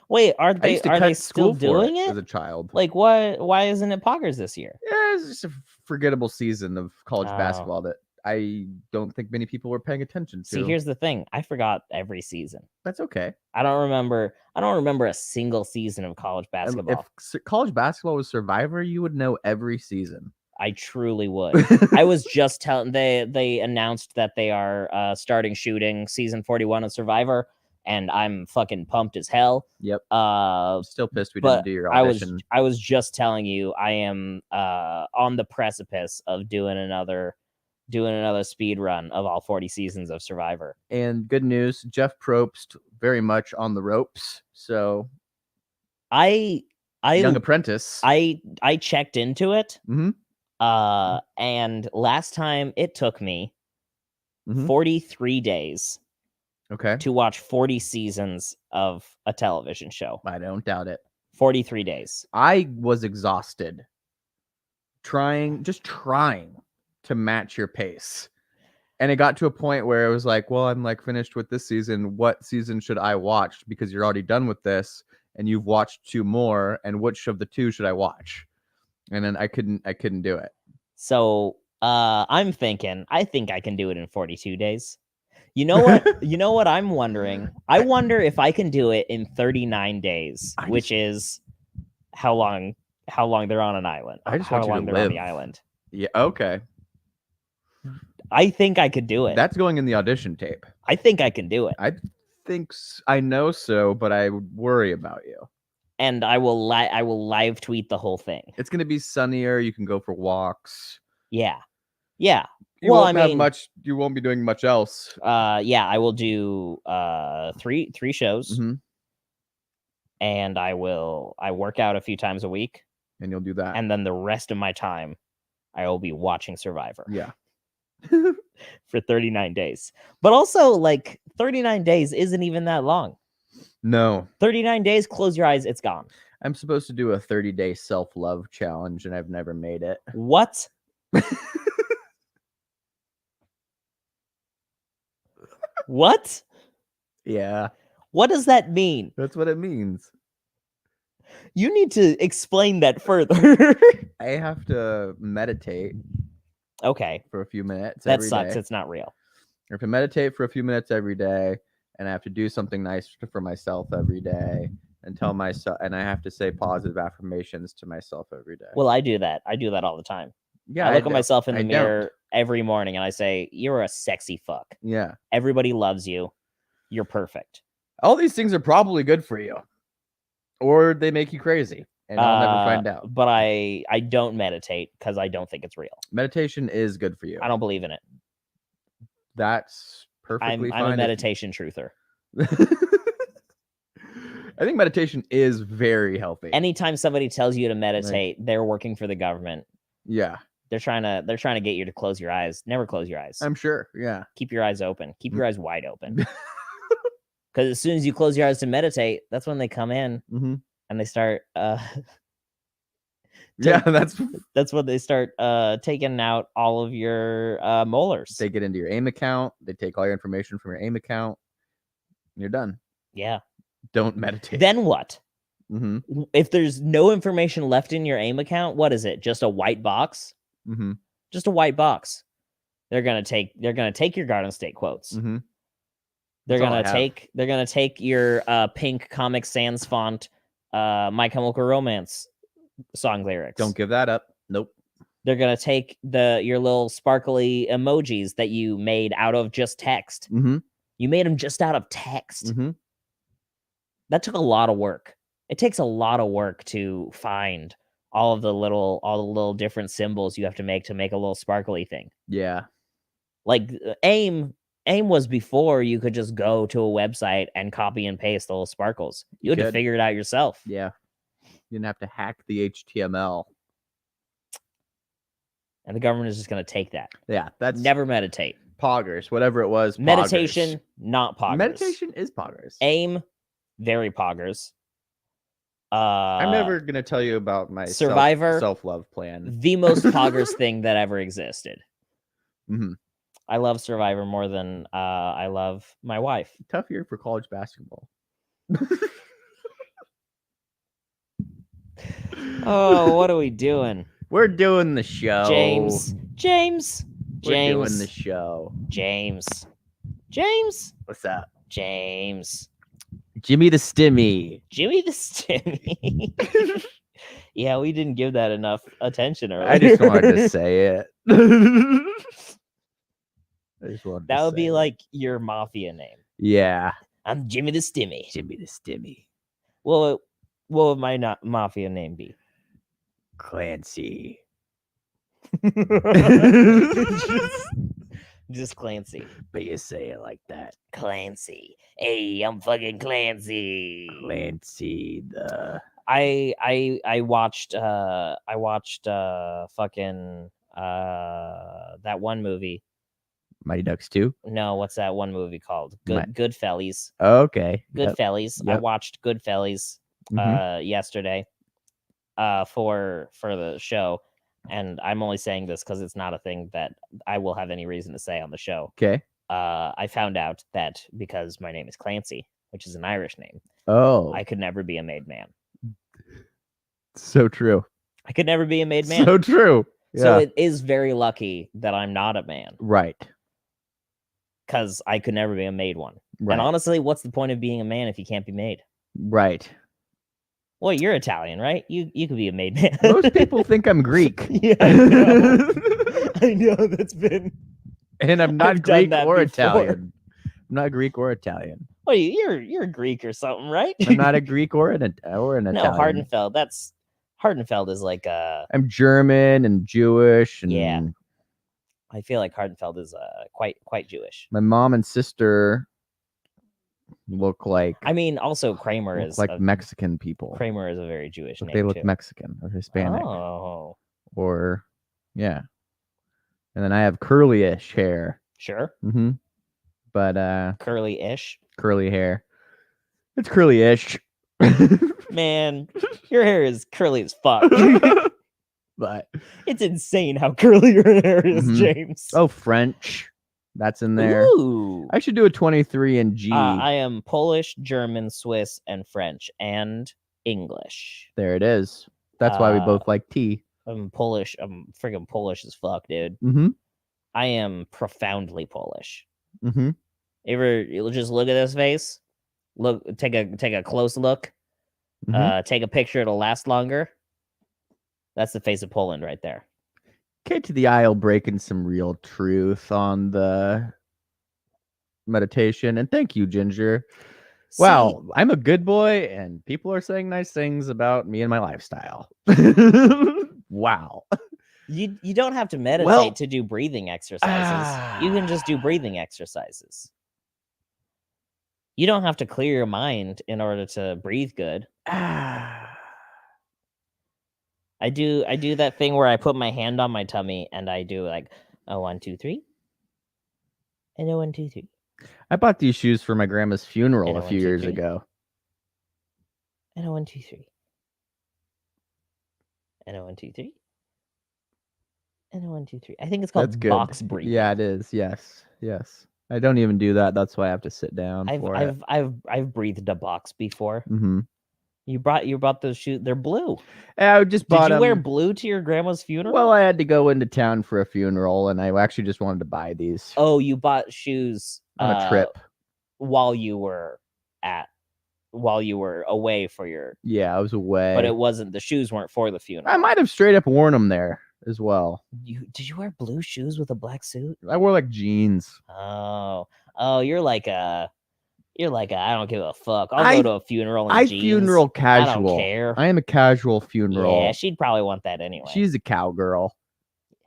Wait, are they still doing it as a child? Like, why isn't it poggers this year? Yeah, it's just a forgettable season of college basketball that I don't think many people were paying attention to. See, here's the thing. I forgot every season. That's okay. I don't remember a single season of college basketball. If college basketball was Survivor, you would know every season. I truly would. I was just telling they announced that they are starting shooting season 41 of Survivor, and I'm fucking pumped as hell. Yep. Still pissed we didn't do your audition. I was just telling you, I am on the precipice of doing another speed run of all 40 seasons of Survivor. And good news, Jeff Probst very much on the ropes. So I Young Apprentice. I checked into it. And last time it took me 43 days Okay. to watch 40 seasons of a television show. I don't doubt it. 43 days. I was exhausted trying to match your pace. And it got to a point where it was like, well, I'm like finished with this season. What season should I watch? Because you're already done with this and you've watched 2 more. And which of the 2 should I watch? And then I couldn't do it. So I'm thinking, I think I can do it in 42 days. You know what? You know what I'm wondering? I wonder if I can do it in 39 days, which is how long they're on an island. I just how want you long to they're live on the island. Yeah. Okay. I think I could do it. That's going in the audition tape. I think I can do it. I know so, but I would worry about you. And I will live tweet the whole thing. It's going to be sunnier. You can go for walks. Yeah. You won't have much. You won't be doing much else. Yeah, I will do 3 shows, and I work out a few times a week, and you'll do that, and then the rest of my time, I will be watching Survivor. Yeah. For 39 days. But also, like, 39 days isn't even that long. No. 39 days, close your eyes, it's gone. I'm supposed to do a 30-day self-love challenge, and I've never made it. What? What? Yeah. What does that mean? That's what it means. You need to explain that further. I have to meditate. Okay. For a few minutes. That sucks. It's not real. I have to meditate for a few minutes every day, and I have to do something nice for myself every day, and tell myself, and I have to say positive affirmations to myself every day. Well, I do that. I do that all the time. Yeah. I look at myself in the mirror every morning and I say, "You're a sexy fuck." Yeah. Everybody loves you. You're perfect. All these things are probably good for you, or they make you crazy. And I'll never find out. But I don't meditate because I don't think it's real. Meditation is good for you. I don't believe in it. That's perfectly fine. I'm a meditation truther. I think meditation is very healthy. Anytime somebody tells you to meditate, they're working for the government. Yeah. They're trying to get you to close your eyes. Never close your eyes. I'm sure. Yeah. Keep your eyes open. Keep your eyes wide open. Because as soon as you close your eyes to meditate, that's when they come in. And they start yeah, that's when they start taking out all of your molars. They get into your AIM account, they take all your information from your AIM account, and you're done. Yeah. Don't meditate. Then what? If there's no information left in your AIM account, what is it? Just a white box? Just a white box. They're gonna take your Garden State quotes. They're gonna take your pink Comic Sans font My Chemical Romance song lyrics. Don't give that up. Nope. They're gonna take your little sparkly emojis that you made out of just text. You made them just out of text. That took a lot of work. It takes a lot of work to find all the little different symbols you have to make a little sparkly thing. Yeah. Like AIM was before you could just go to a website and copy and paste the little sparkles. You had to figure it out yourself. Yeah. You didn't have to hack the HTML. And the government is just going to take that. Yeah. That's never meditate. Poggers, whatever it was. Poggers. Meditation, not poggers. Meditation is poggers. AIM, very poggers. I'm never going to tell you about my Survivor self-love plan. The most poggers thing that ever existed. I love Survivor more than I love my wife. Tough year for college basketball. Oh, what are we doing? We're doing the show. James. We're doing the show. James. What's up? James. Jimmy the Stimmy. Yeah, we didn't give that enough attention earlier. I just wanted to say it. That would be like your mafia name. Yeah. I'm Jimmy the Stimmy. Jimmy the Stimmy. Well, what would my mafia name be? Clancy. Just Clancy. But you say it like that. Clancy. Hey, I'm fucking Clancy. Clancy the I watched fucking that one movie. Mighty Ducks 2? No, what's that one movie called? Goodfellas. Okay. Goodfellas. Yep. I watched Goodfellas yesterday for the show, and I'm only saying this because it's not a thing that I will have any reason to say on the show. Okay. I found out that because my name is Clancy, which is an Irish name, I could never be a made man. So true. I could never be a made man. So true. Yeah. So it is very lucky that I'm not a man. Right. Because I could never be a made one. Right. And honestly, what's the point of being a man if you can't be made? Right. Well, you're Italian, right? You could be a made man. Most people think I'm Greek. Yeah, I know. I know that's been. And I'm not Greek or Italian. I'm not Greek or Italian. Well, you're Greek or something, right? I'm not a Greek or an Italian. No, Hardenfeld is like I'm German and Jewish. And yeah. I feel like Hardenfeld is quite Jewish. My mom and sister look like. I mean, also Kramer is like Mexican people. Kramer is a very Jewish name. They look too. Mexican or Hispanic. Oh. Or yeah. And then I have curly-ish hair. Sure. Mm-hmm. But curly-ish. Curly hair. It's curly-ish. Man, your hair is curly as fuck. But it's insane how curly your hair is, James. Oh, French. That's in there. Ooh. I should do a 23andG. I am Polish, German, Swiss, and French, and English. There it is. That's why we both like tea. I'm Polish. I'm freaking Polish as fuck, dude. Mm-hmm. I am profoundly Polish. Mm-hmm. You'll just look at this face. Look, take a close look. Take a picture. It'll last longer. That's the face of Poland right there. Okay, to the aisle, breaking some real truth on the meditation. And thank you, Ginger. See, wow, I'm a good boy, and people are saying nice things about me and my lifestyle. Wow. You don't have to meditate to do breathing exercises. You can just do breathing exercises. You don't have to clear your mind in order to breathe good. I do that thing where I put my hand on my tummy and I do like a 1, 2, 3. And a 1, 2, 3. I bought these shoes for my grandma's funeral a few years ago. And a 1, 2, 3. And a 1, 2, 3. And a 1, 2, 3. I think it's called box breathing. Yeah, it is. Yes. I don't even do that. That's why I have to sit down. I've breathed a box before. Mm-hmm. You brought those shoes. They're blue. I just bought them. Did you wear blue to your grandma's funeral? Well, I had to go into town for a funeral, and I actually just wanted to buy these. Oh, you bought shoes on a trip while you were away for your. Yeah, I was away, but it wasn't. The shoes weren't for the funeral. I might have straight up worn them there as well. Did you wear blue shoes with a black suit? I wore like jeans. Oh, you're like I don't give a fuck. I'll go to a funeral in jeans. Funeral casual. I don't care. I am a casual funeral. Yeah, she'd probably want that anyway. She's a cowgirl.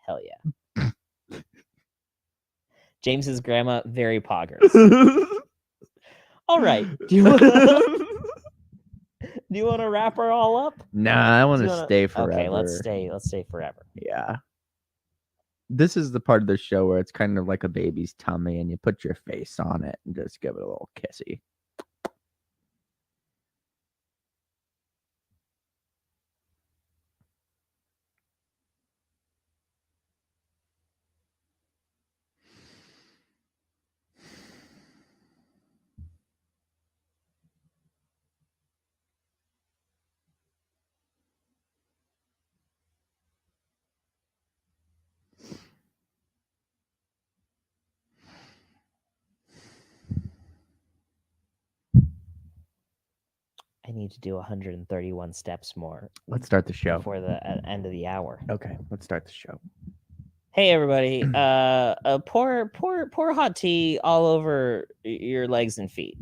Hell yeah. James's grandma, very poggers. All right. Do you want to wrap her all up? Nah, I want to stay forever. Okay, let's stay forever. Yeah. This is the part of the show where it's kind of like a baby's tummy and you put your face on it and just give it a little kissy. I need to do 131 steps more. Let's start the show before the end of the hour. Okay, let's start the show. Hey everybody, pour hot tea all over your legs and feet.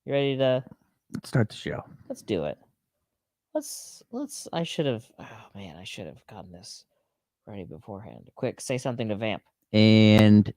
You ready to? Let's start the show. Let's do it. Let's. I should have gotten this ready beforehand. Quick, say something to Vamp. And